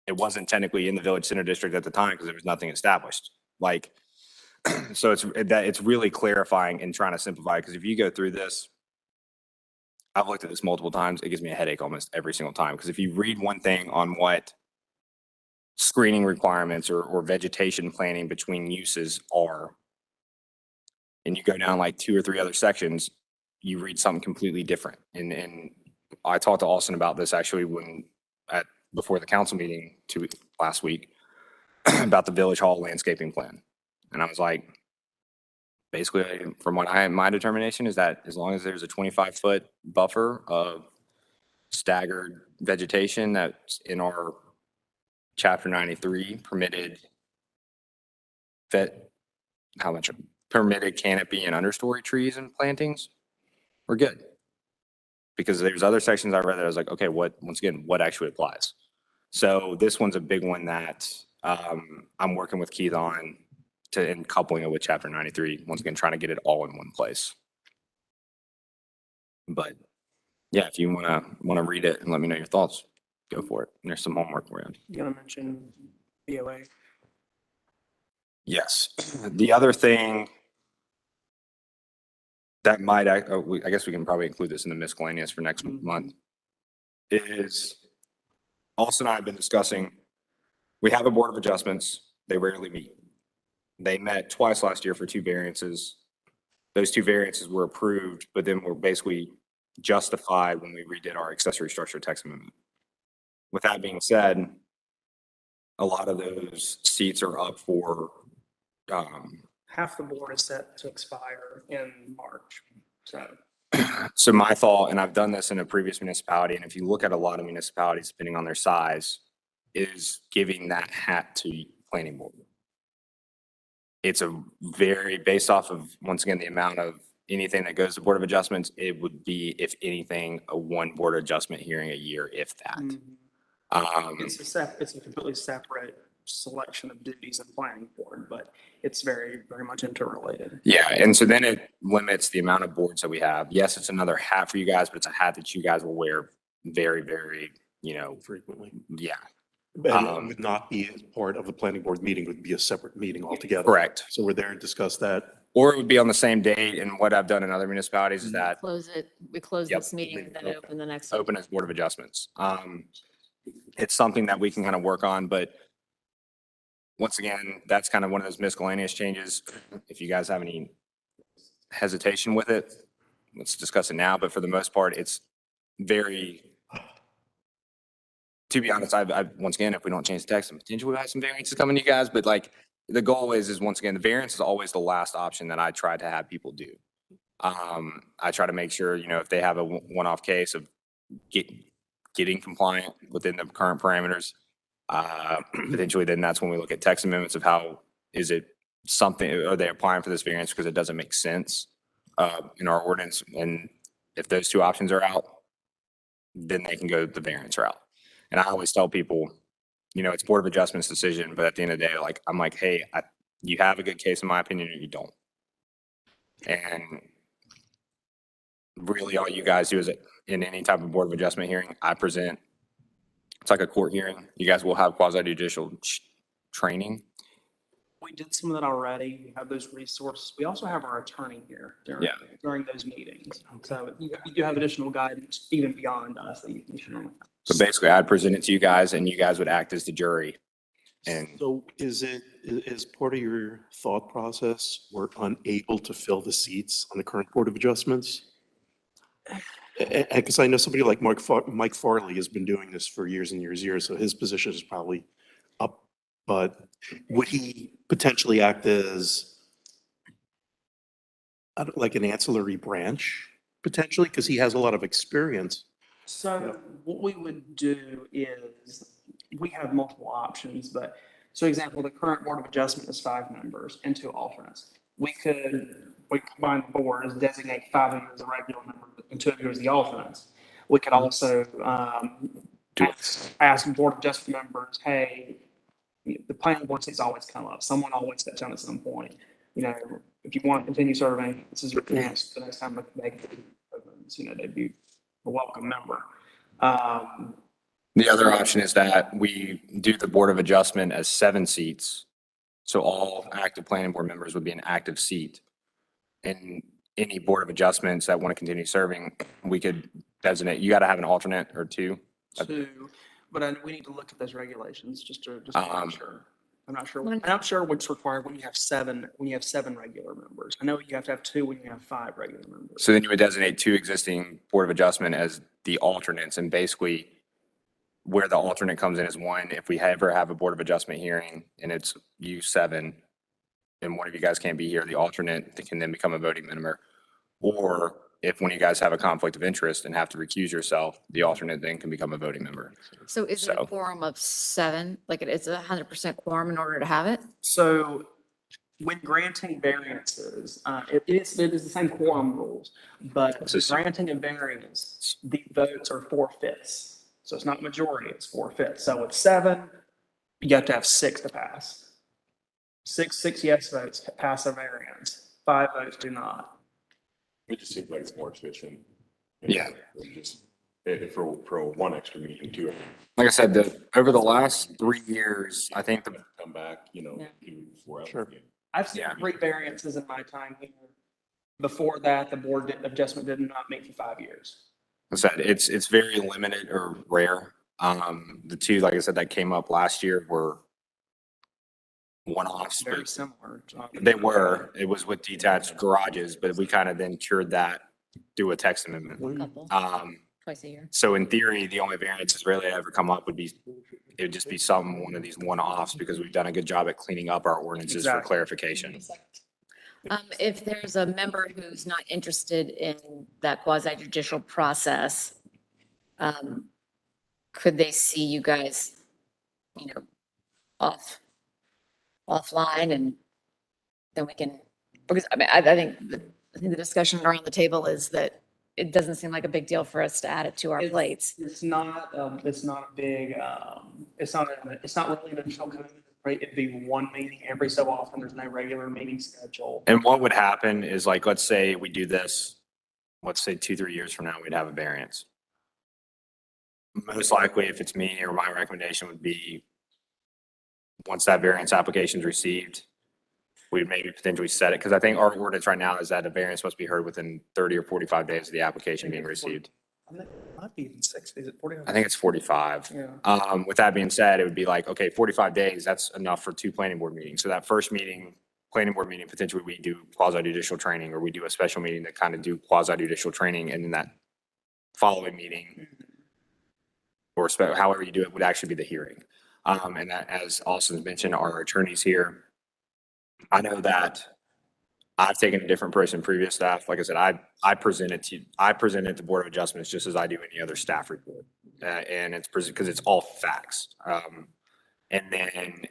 it wasn't technically in the Village Center District at the time because there was nothing established. Like, so it's really clarifying and trying to simplify, because if you go through this, I've looked at this multiple times, it gives me a headache almost every single time. Because if you read one thing on what screening requirements or vegetation planning between uses are, and you go down like 2 or 3 other sections, you read something completely different. And I talked to Austin about this actually before the council meeting last week about the Village Hall landscaping plan. And I was like, basically, from what my determination is that as long as there's a 25-foot buffer of staggered vegetation that's in our Chapter 93 permitted permitted canopy and understory trees and plantings, we're good. Because there's other sections I read that I was like, okay, once again, what actually applies? So this one's a big one that I'm working with Keith on and coupling it with Chapter 93, once again, trying to get it all in one place. But yeah, if you wanna read it and let me know your thoughts, go for it. And there's some homework for you. You want to mention BOA? Yes. The other thing that might, I guess we can probably include this in the miscellaneous for next month, is Austin and I have been discussing, we have a Board of Adjustments. They rarely meet. They met twice last year for 2 variances. Those 2 variances were approved, but then were basically justified when we redid our accessory structure text amendment. With that being said, a lot of those seats are up for, Half the board is set to expire in March, so. so my thought, and I've done this in a previous municipality, and if you look at a lot of municipalities, depending on their size, is giving that hat to planning board. It's a very, based off of, once again, the amount of anything that goes to Board of Adjustments, it would be, if anything, a 1 Board of Adjustment hearing a year, if that. It's a completely separate selection of duties and planning board, but it's very, very much interrelated. Yeah, and so then it limits the amount of boards that we have. Yes, it's another hat for you guys, but it's a hat that you guys will wear very, very, Frequently. yeah. And it would not be as part of the planning board meeting, it would be a separate meeting altogether. Correct. So we're there to discuss that. Or it would be on the same date, and what I've done in other municipalities is that We close Yep. this meeting and then Okay. open the next. open as Board of Adjustments. It's something that we can kind of work on, but once again, that's kind of one of those miscellaneous changes. If you guys have any hesitation with it, let's discuss it now, but for the most part, it's very, to be honest, I've once again, if we don't change the text, potentially we'll have some variances coming to you guys, but like, the goal is once again, the variance is always the last option that I try to have people do. I try to make sure, if they have a one-off case of getting compliant within the current parameters, potentially then that's when we look at text amendments of how is it something, are they applying for this variance because it doesn't make sense in our ordinance? And if those 2 options are out, then they can go the variance route. And I always tell people, it's Board of Adjustments decision, but at the end of the day, like, I'm like, hey, you have a good case in my opinion, or you don't. And really all you guys do is in any type of Board of Adjustment hearing, I present, it's like a court hearing. You guys will have quasi judicial training. we did some of that already. We have those resources. We also have our attorney here Yeah. during those meetings. So you do have additional guidance even beyond us that you should normally have. So basically, I'd present it to you guys and you guys would act as the jury. And So is part of your thought process, we're unable to fill the seats on the current Board of Adjustments? Because I know somebody like Mike Farley has been doing this for years and years, so his position is probably up. But would he potentially act as like an ancillary branch potentially? Because he has a lot of experience. So what we would do is, we have multiple options, but, so example, the current Board of Adjustment is 5 members and 2 alternates. We combine the boards, designate 5 of you as a regular member and 2 of you as the alternates. We could also ask Board of Adjustment members, hey, the planning board seats always come up. Someone always steps down at some point. You know, if you want to continue serving, this is your chance the next time they they'd be a welcome member. the other option is that we do the Board of Adjustment as 7 seats. So all active planning board members would be an active seat. And any Board of Adjustments that want to continue serving, we could designate, you got to have an alternate or 2. 2, but we need to look at those regulations just to make sure. I'm not sure. When- I'm not sure what's required when you have 7 regular members. I know you have to have 2 when you have 5 regular members. So then you would designate 2 existing Board of Adjustment as the alternates, and basically where the alternate comes in is 1, if we ever have a Board of Adjustment hearing and it's you 7, and one of you guys can't be here, the alternate can then become a voting member. Or if one of you guys have a conflict of interest and have to recuse yourself, the alternate then can become a voting member. So is it a So- quorum of 7? Like it's a 100% quorum in order to have it? So when granting variances, it is the same quorum rules, but This is- granting a variance, the votes are 4/5. So it's not majority, it's 4/5. So with 7, you have to have 6 to pass. Six yes votes pass a variance, 5 votes do not. It just seems like it's more efficient. Yeah. Just, for 1 extra meeting, 2, Like I said, over the last 3 years, I think come back, Yeah. 2 weeks, 4 hours. Sure. I've seen Yeah. 3 variances in my time here. Before that, the Board of Adjustment did not meet for 5 years. I said, it's very limited or rare. The 2, like I said, that came up last year were one-offs, Very but similar. they were, it was with detached garages, but we kind of then cured that through a text amendment. Couple, twice a year. So in theory, the only variances really that ever come up would be, it would just be one of these one-offs because we've done a good job at cleaning up our ordinances for Exactly. clarification. If there's a member who's not interested in that quasi judicial process, could they see you guys, offline, and then we can, because I think the discussion around the table is that it doesn't seem like a big deal for us to add it to our plates. It's not a big, it's not really an additional commitment. Right? It'd be 1 meeting every so often. There's no regular meeting schedule. And what would happen is like, let's say we do this, let's say 2-3 years from now, we'd have a variance. Most likely, if it's me or my recommendation would be, once that variance application is received, we'd maybe potentially set it, because I think our ordinance right now is that a variance must be heard within 30 or 45 days of the application being received. I think it might be even 60. Is it 40? I think it's 45. Yeah. With that being said, it would be like, okay, 45 days, that's enough for 2 planning board meetings. So that first meeting, planning board meeting, potentially we do quasi judicial training, or we do a special meeting that kind of do quasi judicial training, and then that following meeting, or however you do it, would actually be the hearing. And that, as Austin's mentioned, our attorneys here, I know that I've taken a different approach than previous staff. Like I said, I present it to Board of Adjustments just as I do any other staff report. And it's because it's all facts. And then,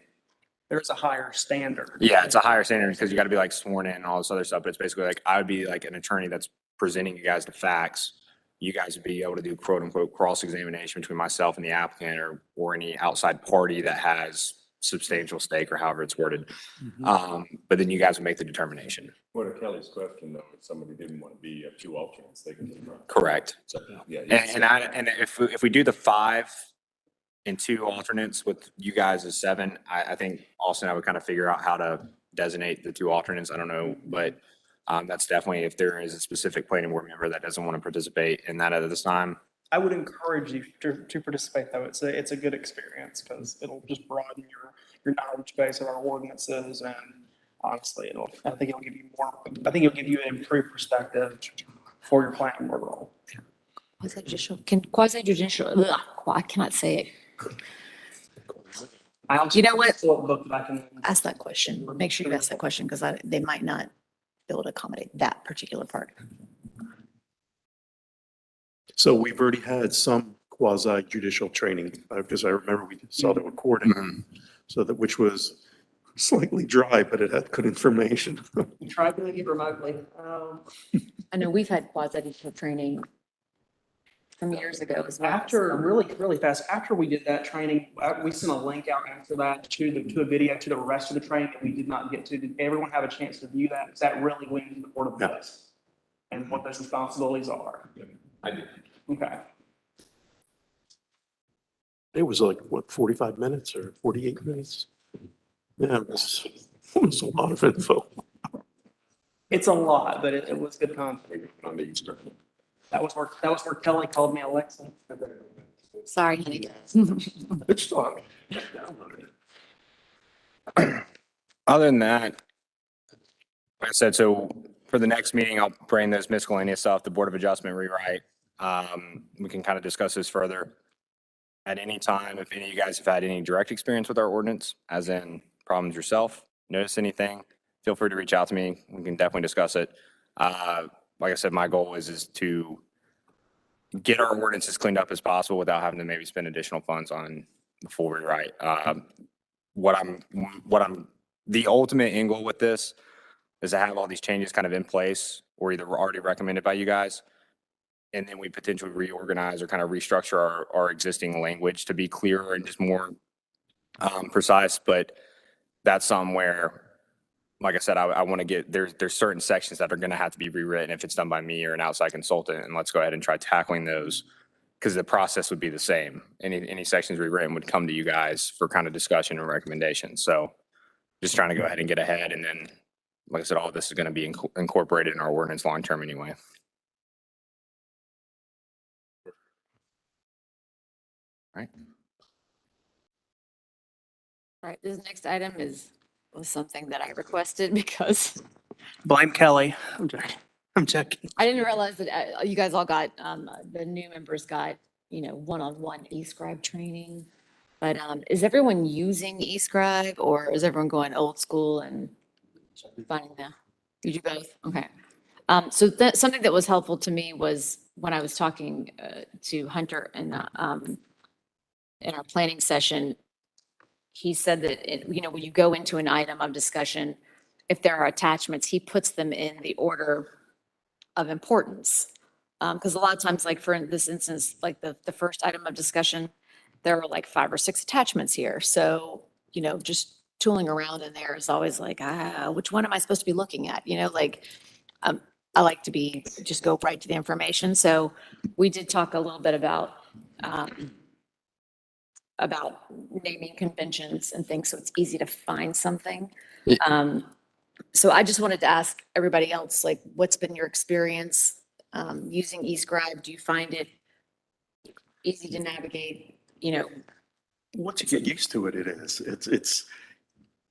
There's a higher standard. yeah, it's a higher standard because you got to be like sworn in and all this other stuff. But it's basically like, I would be like an attorney that's presenting you guys the facts. You guys would be able to do quote unquote cross-examination between myself and the applicant, or any outside party that has substantial stake, or however it's worded. But then you guys would make the determination. What to Kelly's question, though, if somebody didn't want to be 2 alternates, they can. Correct. So, yeah. And if we do the 5 and 2 alternates with you guys as 7. I think Austin, I would kind of figure out how to designate the 2 alternates. I don't know, but that's definitely if there is a specific planning board member that doesn't want to participate in that at this time. I would encourage you to participate though. It's a good experience because it'll just broaden your knowledge base of our ordinances, and honestly, I think it'll give you an improved perspective for your planning board role. Quasi judicial, I cannot say it. I also You know what? still have a book that I can. Ask that question. Make sure you ask that question because they might not be able to accommodate that particular part. So we've already had some quasi judicial training, because I remember we saw the recording. So that, which was slightly dry, but it had good information. We tried doing it remotely. I know we've had quasi judicial training from years ago as well. After, really fast, after we did that training, we sent a link out after that to a video to the rest of the training that we did not get to. Did everyone have a chance to view that? Because that really went into the Board of Adjustment and what those responsibilities are. I did. Okay. It was like, what, 45 minutes or 48 minutes? Yeah, it was a lot of info. It's a lot, but it was good content. That was where Kelly called me Alexa. Sorry, honey. It's fun. Other than that, like I said, so for the next meeting, I'll bring those miscellaneous stuff, the Board of Adjustment rewrite. We can kind of discuss this further at any time. If any of you guys have had any direct experience with our ordinance, as in problems yourself, notice anything, feel free to reach out to me. We can definitely discuss it. Like I said, my goal is to get our ordinance as cleaned up as possible without having to maybe spend additional funds on the full rewrite. The ultimate end goal with this is to have all these changes kind of in place or either already recommended by you guys. And then we potentially reorganize or kind of restructure our existing language to be clearer and just more precise. But that's somewhere, like I said, I want to get, there's certain sections that are going to have to be rewritten if it's done by me or an outside consultant. And let's go ahead and try tackling those because the process would be the same. Any sections rewritten would come to you guys for kind of discussion and recommendations. So just trying to go ahead and get ahead. And then, like I said, all of this is going to be incorporated in our ordinance long-term anyway. Right. All right, this next item was something that I requested because Blame Kelly. I'm checking. I didn't realize that you guys all got, the new members got, one-on-one eScribe training. But is everyone using eScribe or is everyone going old school and finding the, you do both? Okay. So something that was helpful to me was when I was talking to Hunter in our planning session, he said that, when you go into an item of discussion, if there are attachments, he puts them in the order of importance. Because a lot of times, like for this instance, like the first item of discussion, there are like 5 or 6 attachments here. So, just tooling around in there is always like, which one am I supposed to be looking at? I like to just go right to the information. So we did talk a little bit about naming conventions and things, so it's easy to find something. So I just wanted to ask everybody else, like, what's been your experience using eScribe? Do you find it easy to navigate? Once you get used to it, it is.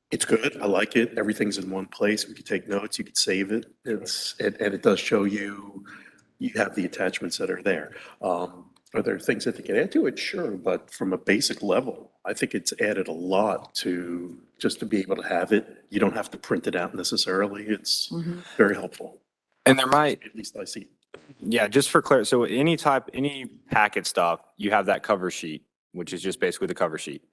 It's good. I like it. Everything's in one place. We can take notes. You can save it. And it does show you have the attachments that are there. Are there things that they can add to it? Sure, but from a basic level, I think it's added a lot to just to be able to have it. You don't have to print it out necessarily. It's very helpful. And there might, At least I see it. yeah, just for clarity, so any packet stuff, you have that cover sheet, which is just basically the cover sheet.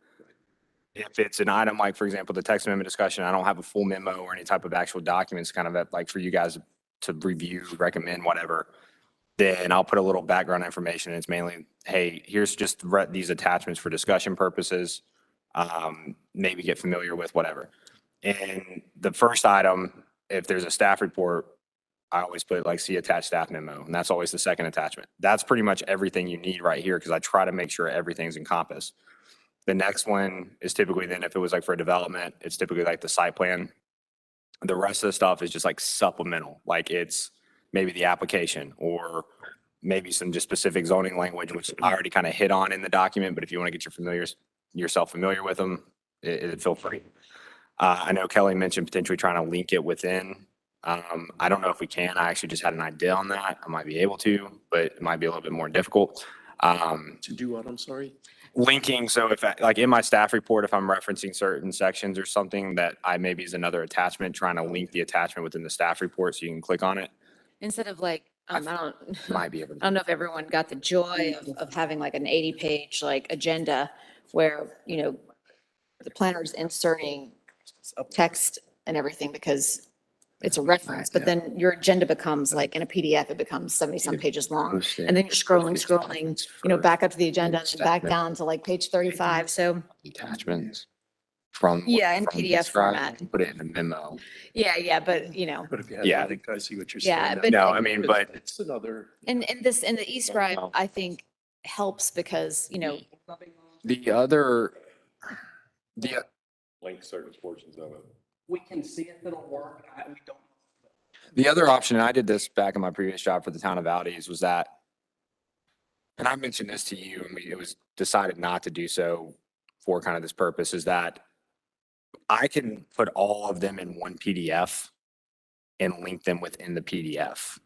If it's an item like, for example, the text amendment discussion, I don't have a full memo or any type of actual documents kind of like for you guys to review, recommend, whatever, then I'll put a little background information. And it's mainly, hey, here's just these attachments for discussion purposes. Maybe get familiar with whatever. And the first item, if there's a staff report, I always put like see attached staff memo, and that's always the second attachment. That's pretty much everything you need right here because I try to make sure everything's encompassed. The next one is typically then if it was like for a development, it's typically like the site plan. The rest of the stuff is just like supplemental, like it's maybe the application or maybe some just specific zoning language, which I already kind of hit on in the document, but if you want to get yourself familiar with them, feel free. I know Kelly mentioned potentially trying to link it within. I don't know if we can. I actually just had an idea on that. I might be able to, but it might be a little bit more difficult. To do what, I'm sorry? Linking, so if, like in my staff report, if I'm referencing certain sections or something that I maybe is another attachment, trying to link the attachment within the staff report so you can click on it, Instead of like, I don't, might be able I to. don't know if everyone got the joy of having like an 80-page like agenda where, you know, the planner's inserting text and everything because it's a reference, but then your agenda becomes like in a PDF, it becomes 70-some pages long. And then you're scrolling, you know, back up to the agenda and then back down to like page 35. So Attachments from. Yeah, in from PDF Describe, format. Put it in a memo. yeah, but you know, But if you had, Yeah. I think I see what you're Yeah, saying. but- No, I mean, but It's another. and the e-scribe, I think helps because, you know, the other, Link certain portions of it. We can see if it'll work. We don't. the other option, and I did this back in my previous job for the town of Valdez, was that, and I mentioned this to you, and it was decided not to do so for kind of this purpose, is that I can put all of them in one PDF and link them within the PDF.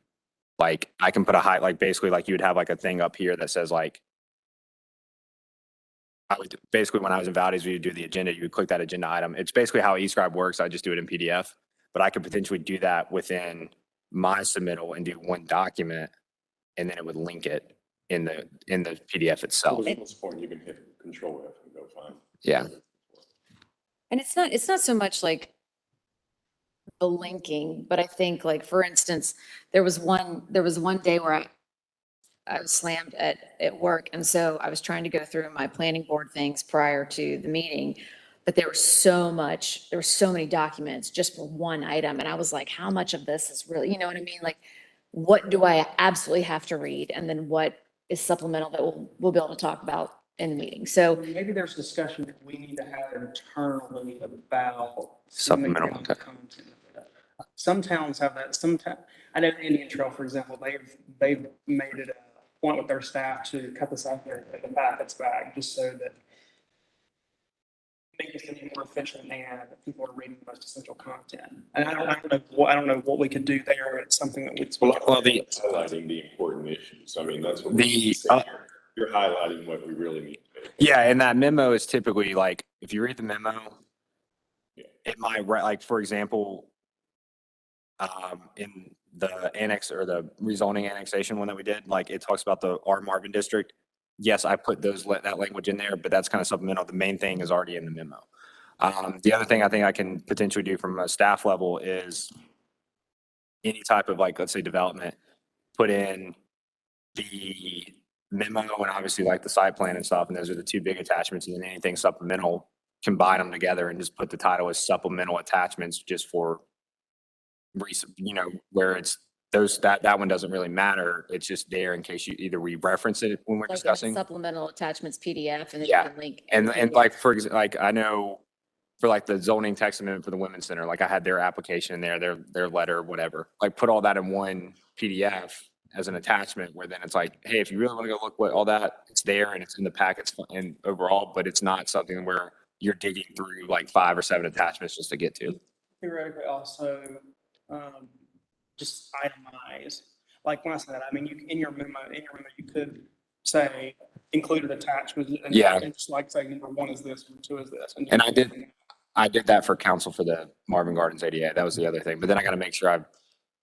Like I can put like basically like you would have like a thing up here that says like, I would basically when I was in Valdez, we would do the agenda, you would click that agenda item. It's basically how eScribe works. I just do it in PDF, but I could potentially do that within my submittal and do one document and then it would link it in the PDF itself. At this point, you can hit Control F and go find. Yeah. and it's not so much like the linking, but I think like, for instance, there was one day where I was slammed at work. And so I was trying to go through my planning board things prior to the meeting. But there were so many documents just for one item. And I was like, how much of this is really, you know what I mean? Like, what do I absolutely have to read? And then what is supplemental that we'll be able to talk about in the meeting? So Maybe there's discussion that we need to have internally about. Supplemental some of the content. Some towns have that, I know Indian Trail, for example, they've made it a point with their staff to cut this out there at the back, it's back, just so that make it more efficient and people are reading the most essential content. And I don't know what we could do there. It's something that we. Well, the, Highlighting the important issues. I mean, that's what. The, You're highlighting what we really need. yeah, and that memo is typically like, if you read the memo, it might, like, for example, in the annex or the rezoning annexation one that we did, like it talks about the R Marvin district. Yes, I put that language in there, but that's kind of supplemental. The main thing is already in the memo. The other thing I think I can potentially do from a staff level is any type of like, let's say development, put in the memo and obviously like the site plan and stuff. And those are the two big attachments, and then anything supplemental, combine them together and just put the title as supplemental attachments just for, you know, where it's those, that one doesn't really matter. It's just there in case we reference it when we're like a discussing. supplemental attachments PDF and then you Yeah. can link. And everything. like, for example, like I know for like the zoning text amendment for the Women's Center, like I had their application in there, their letter, whatever, like put all that in one PDF as an attachment where then it's like, hey, if you really want to go look what all that, it's there and it's in the packets and overall, but it's not something where you're digging through like 5 or 7 attachments just to get to. Theoretically also, just itemize. Like when I say that, I mean, in your memo, you could say included attachments. And Yeah. and just like say number 1 is this, number 2 is this. And I did that for council for the Marvin Gardens ADA. That was the other thing. But then I got to make sure I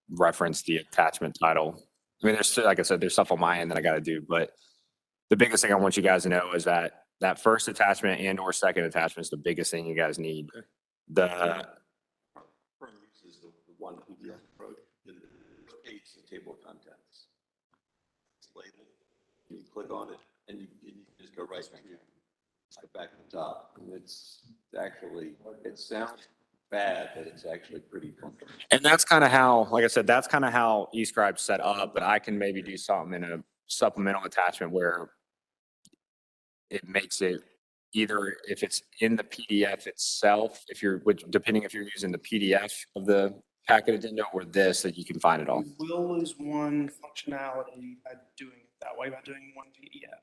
reference the attachment title. I mean, there's, like I said, there's stuff on my end that I got to do, but the biggest thing I want you guys to know is that first attachment and or second attachment is the biggest thing you guys need. The, Uses the one PDF approach, and the page is the table of contents. It's labeled, you click on it, and you just go right back to the top. And it's actually, it sounds bad, but it's actually pretty functional. and that's kind of how, like I said, that's kind of how eScribe's set up, but I can maybe do something in a supplemental attachment where it makes it either if it's in the PDF itself, if you're, depending if you're using the PDF of the packet agenda or this, that you can find it all. We will lose one functionality by doing it that way, by doing one PDF.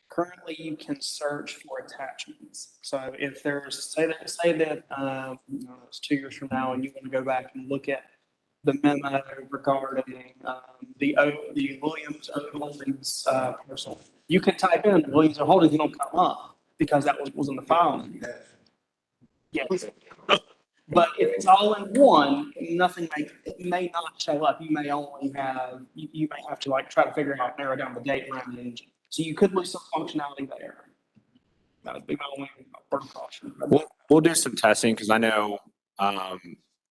Currently, you can search for attachments. So if there's, say that, you know, it's 2 years from now and you want to go back and look at the memo regarding, the Williams O Holdings, parcel, you can type in Williams O Holdings, it'll come up because that was in the file. Yes. But if it's all in one, it may not show up. You may only have, you may have to like try to figure out, narrow down the date range. So you could lose some functionality there. That would be my only word of caution. We'll do some testing because I know,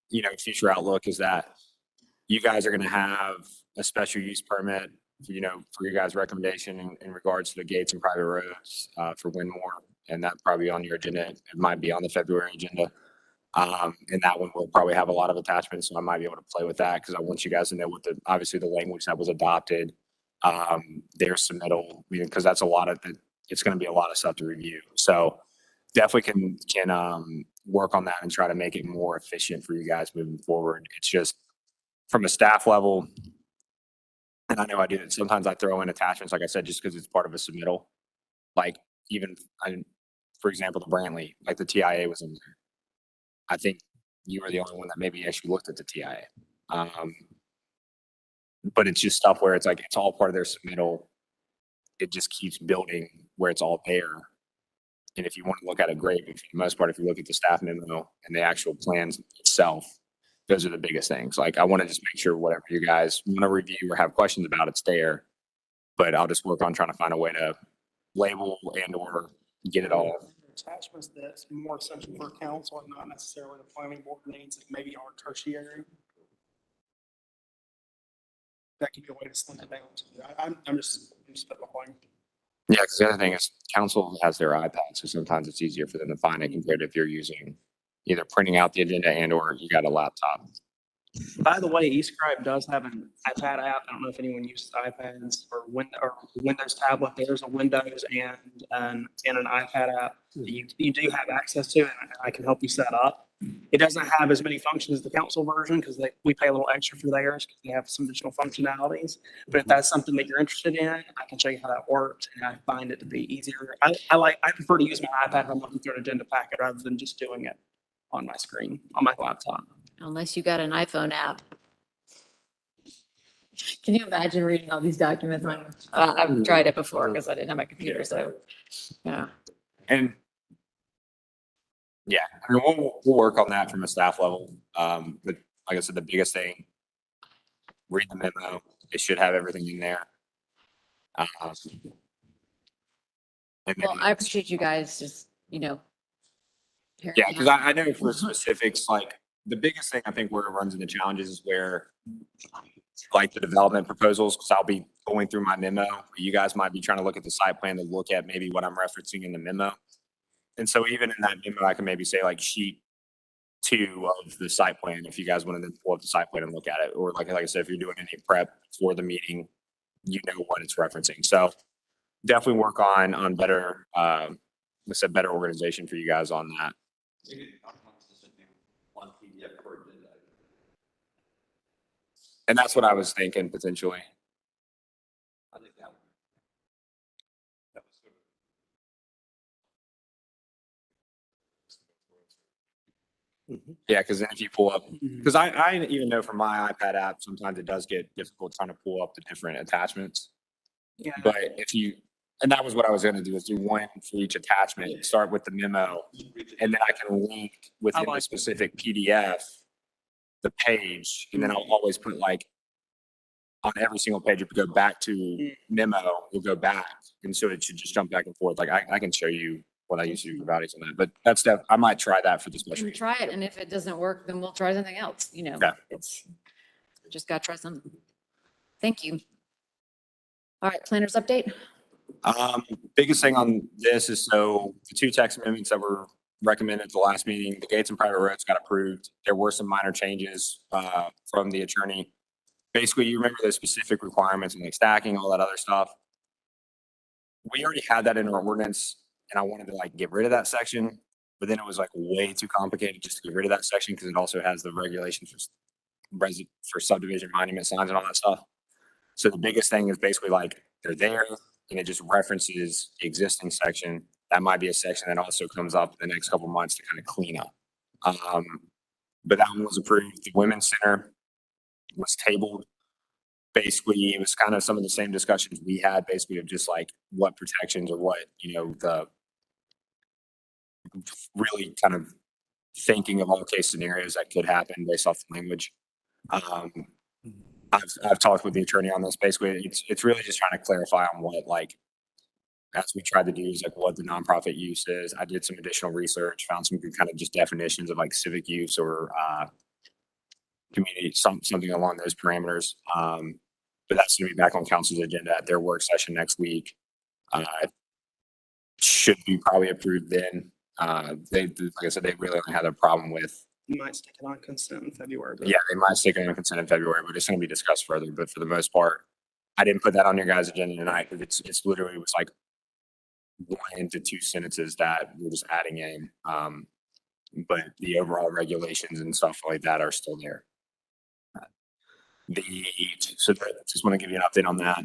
you know, future outlook is that you guys are going to have a special use permit, you know, for your guys' recommendation in regards to the gates and private roads for Winmore. And that probably on your agenda. It might be on the February agenda. And that one will probably have a lot of attachments. So I might be able to play with that because I want you guys to know what obviously the language that was adopted, their submittal, because that's it's going to be a lot of stuff to review. So definitely can work on that and try to make it more efficient for you guys moving forward. It's just from a staff level, and I know I do it. Sometimes I throw in attachments, like I said, just because it's part of a submittal. Like even, for example, the Brantley, like the TIA was in there. I think you were the only one that maybe actually looked at the TIA. But it's just stuff where it's like, it's all part of their submittal. It just keeps building where it's all there. And if you want to look at it, great. But for the most part, if you look at the staff memo and the actual plans itself, those are the biggest things. Like I want to just make sure whatever you guys want to review or have questions about, it's there. But I'll just work on trying to find a way to label and or get it all. Attachments that's more essential for council and not necessarily the planning board needs, that maybe are tertiary. That could be a way to slim it down. I'm just spitballing. Yeah, because the other thing is council has their iPad, so sometimes it's easier for them to find it compared to if you're using either printing out the agenda and or you got a laptop. By the way, eScribe does have an iPad app. I don't know if anyone uses iPads or Windows tablet. There's a Windows and an iPad app that you do have access to, and I can help you set up. It doesn't have as many functions as the council version because we pay a little extra for theirs because they have some additional functionalities. But if that's something that you're interested in, I can show you how that works, and I find it to be easier. I prefer to use my iPad when I'm looking through an agenda packet rather than just doing it on my screen on my laptop. Unless you got an iPhone app. Can you imagine reading all these documents? I've tried it before because I didn't have my computer, so, yeah. And yeah, I mean, we'll work on that from a staff level. But like I said, the biggest thing, read the memo. It should have everything in there. And then, Well, I appreciate you guys just, hearing yeah, me because out. I know for specifics, like the biggest thing I think where it runs into challenges is where like the development proposals, because I'll be going through my memo. You guys might be trying to look at the site plan to look at maybe what I'm referencing in the memo. And so even in that memo, I can maybe say like sheet 2 of the site plan, if you guys wanted to pull up the site plan and look at it, or like I said, if you're doing any prep for the meeting, you know what it's referencing. So definitely work on better, better organization for you guys on that. One PDF per agenda. And that's what I was thinking potentially. I think that was Yeah, because then if you pull up, because I even know from my iPad app, sometimes it does get difficult trying to pull up the different attachments. Yeah. But and that was what I was gonna do, is do one for each attachment, start with the memo, and then I can link within the specific PDF, the page, and then I'll always put like, on every single page, if you go back to memo, you'll go back. And so it should just jump back and forth. Like I can show you what I used to do for values on that, but that's I might try that for this special. And try it, and if it doesn't work, then we'll try something else, Yeah. It's, just gotta try something. Thank you. All right, planners update? Biggest thing on this is, so the 2 text amendments that were recommended at the last meeting, the gates and private roads got approved. There were some minor changes from the attorney. Basically, you remember the specific requirements and like stacking, all that other stuff. We already had that in our ordinance and I wanted to like get rid of that section, but then it was like way too complicated just to get rid of that section because it also has the regulations for subdivision monument signs and all that stuff. So the biggest thing is basically like they're there and it just references the existing section. That might be a section that also comes up in the next couple of months to kind of clean up. But that one was approved. The Women's Center was tabled. Basically, it was kind of some of the same discussions we had, basically of just like what protections or what, the really kind of thinking of all case scenarios that could happen based off the language. I've talked with the attorney on this. Basically, it's really just trying to clarify on what, like, as we tried to do, is like what the nonprofit use is. I did some additional research, found some good kind of just definitions of like civic use or community, something along those parameters. But that's going to be back on council's agenda at their work session next week. Should be probably approved then. Like I said, they really only had a problem with. You might stick it on consent in February. But Yeah, they might stick it on consent in February, but it's going to be discussed further. But for the most part, I didn't put that on your guys' agenda tonight because it's literally was like 1 to 2 sentences that we're just adding in. But the overall regulations and stuff like that are still there. Just want to give you an update on that.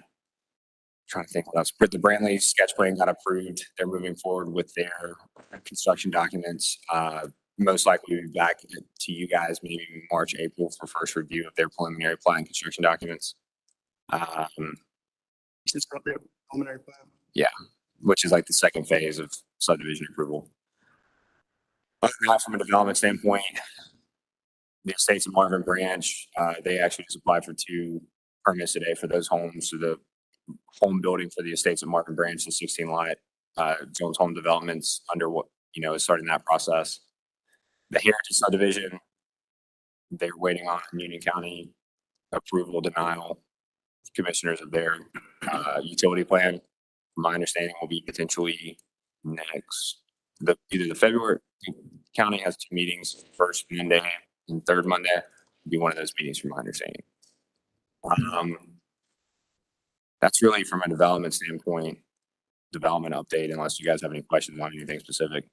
Trying to think what else. But the Brantley sketch plan got approved. They're moving forward with their construction documents. Most likely we'll be back to you guys maybe in March, April for first review of their preliminary plan and construction documents. it's got their preliminary plan. Yeah, which is like the second phase of subdivision approval. Other than that, from a development standpoint, the Estates of Marvin Branch, they actually just applied for 2 permits today for those homes. So the home building for the Estates of Marvin Branch, the 16 lot Jones Home Developments is starting that process. The Heritage subdivision, they're waiting on Union County approval, denial, commissioners of their utility plan. My understanding will be potentially next, either the February, county has 2 meetings, first Monday and third Monday, will be one of those meetings from my understanding. That's really from a development standpoint, development update, unless you guys have any questions on anything specific.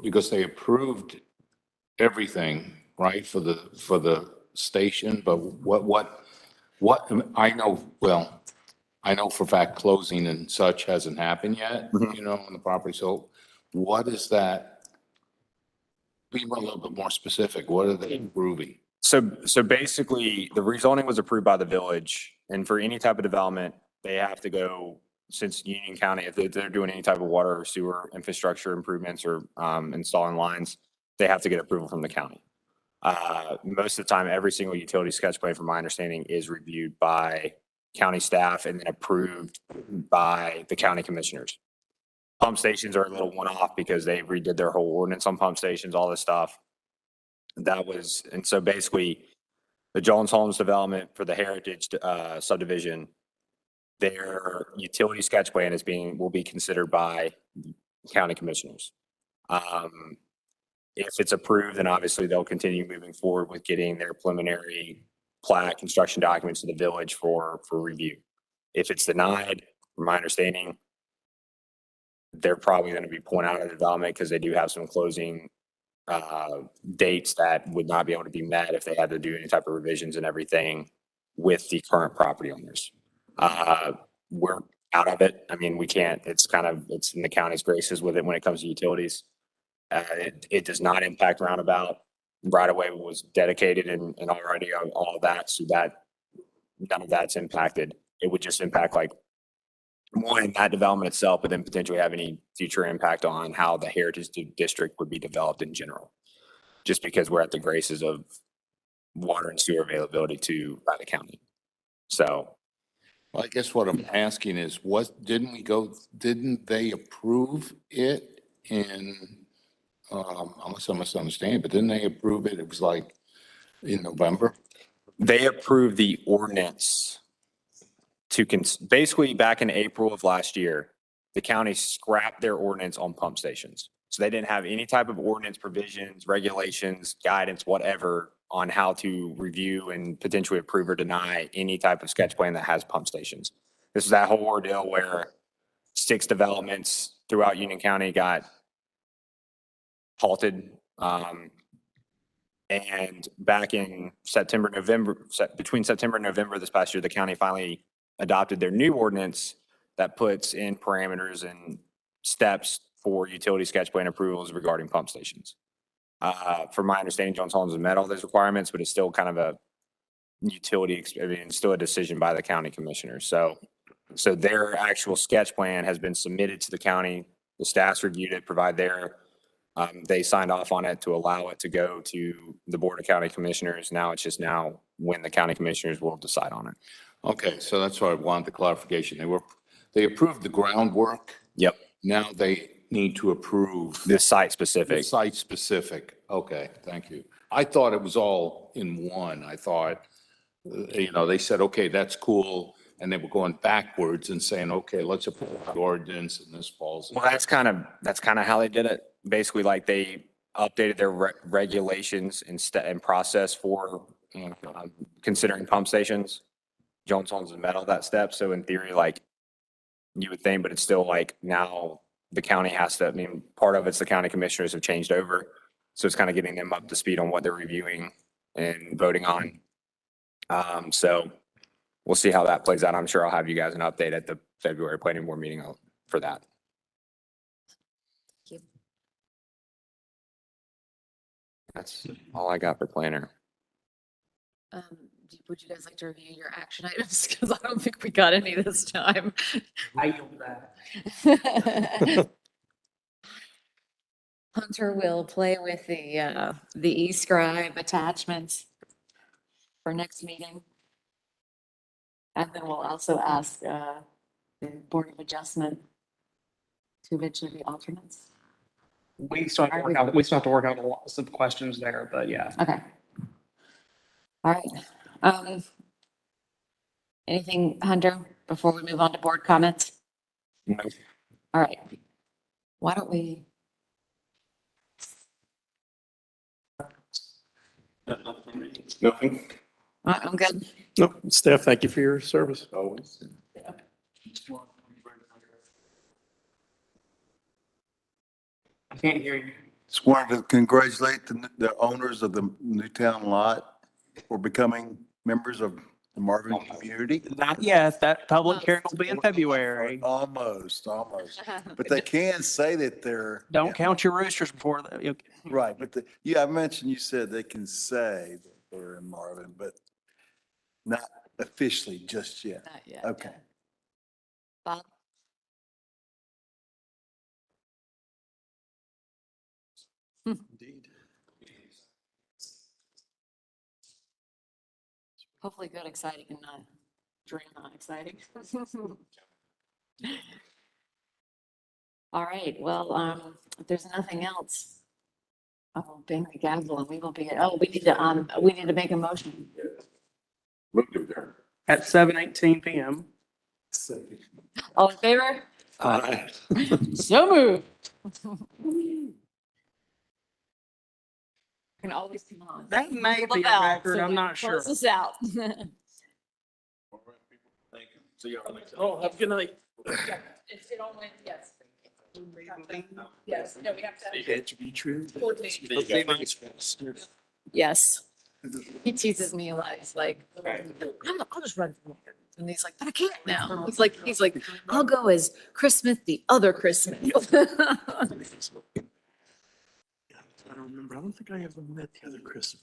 Because they approved everything, right, for the station, but what, I know for a fact closing and such hasn't happened yet, on the property. So what is that? Be a little bit more specific. What are they approving? So basically the rezoning was approved by the village, and for any type of development, they have to go, since Union County, if they're doing any type of water or sewer infrastructure improvements or installing lines, they have to get approval from the county. Most of the time, every single utility sketch plan, from my understanding, is reviewed by county staff and then approved by the county commissioners. Pump stations are a little one-off because they redid their whole ordinance on pump stations, all this stuff. And so basically the Jones Homes development for the Heritage subdivision, their utility sketch plan will be considered by county commissioners. If it's approved, then obviously they'll continue moving forward with getting their preliminary plat construction documents to the village for review. If it's denied, from my understanding, they're probably going to be pulling out of the development because they do have some closing dates that would not be able to be met if they had to do any type of revisions and everything with the current property owners. We're out of it. I mean, we can't, it's in the county's graces with it when it comes to utilities. It does not impact roundabout. Right away was dedicated and already all of that, so that none of that's impacted. It would just impact like one, that development itself, but then potentially have any future impact on how the Heritage District would be developed in general. Just because we're at the graces of water and sewer availability by the county. So. Well, I guess what I'm asking is, didn't they approve it in, unless I misunderstand, but didn't they approve it? It was like in November? They approved the ordinance to basically back in April of last year, the county scrapped their ordinance on pump stations. So they didn't have any type of ordinance provisions, regulations, guidance, whatever, on how to review and potentially approve or deny any type of sketch plan that has pump stations. This is that whole ordeal where 6 developments throughout Union County got halted. And back in September, November, between September and November this past year, the county finally adopted their new ordinance that puts in parameters and steps for utility sketch plan approvals regarding pump stations. From my understanding, Jones Homes has met all those requirements, but it's still kind of a utility, I mean, it's still a decision by the county commissioners. So their actual sketch plan has been submitted to the county. The staff's reviewed it, provide their, they signed off on it to allow it to go to the Board of County Commissioners. Now it's just now when the county commissioners will decide on it. Okay, so that's why I wanted the clarification. They approved the groundwork. Yep. Now they need to approve This site the specific. site specific. Okay, thank you. I thought it was all in one. I thought, they said, okay, that's cool. And they were going backwards and saying, okay, let's approve the ordinance and this falls. Well, that's kind of how they did it. Basically, like they updated their regulations and process for considering pump stations. Jones Homes has met all that step. So in theory, like you would think, but it's still like now the county has to, I mean, part of it's the county commissioners have changed over. So it's kind of getting them up to speed on what they're reviewing and voting on. So we'll see how that plays out. I'm sure I'll have you guys an update at the February planning board meeting for that. Thank you. That's all I got for planner. Would you guys like to review your action items? Because I don't think we got any this time. I yield that. Hunter will play with the e-scribe attachments for next meeting. And then we'll also ask the Board of Adjustment to eventually be alternates. We still have to work out a lot of questions there, but yeah. Okay. All right. Anything, Hunter, before we move on to board comments? No. All right. Why don't we? Nothing? I'm good. No, staff, thank you for your service always. I can't hear you. Just wanted to congratulate the owners of the Newtown lot for becoming members of the Marvin community. Not yet. That public hearing will be in February. Almost. But they can say that they're. Don't count your roosters before that. Right, but I mentioned, you said they can say that they're in Marvin, but not officially just yet. Not yet. Okay. Bob? Indeed. Hopefully good, exciting, and not dream not exciting. All right, well, if there's nothing else, I'll bang the gavel and we will be, we need to make a motion. At 7:18 PM. All in favor? Aye. So moved. Can always come on. That may Pull be the a valve record. so I'm we not sure. Close this out. Oh, have a good night. Yes. Yes, no, we have to. Edge be true. Yes. He teases me a lot. He's like, I'll just run from here. And he's like, but I can't now. He's like, I'll go as Christmas, the other Christmas. I don't remember. I don't think I ever met the other Chris.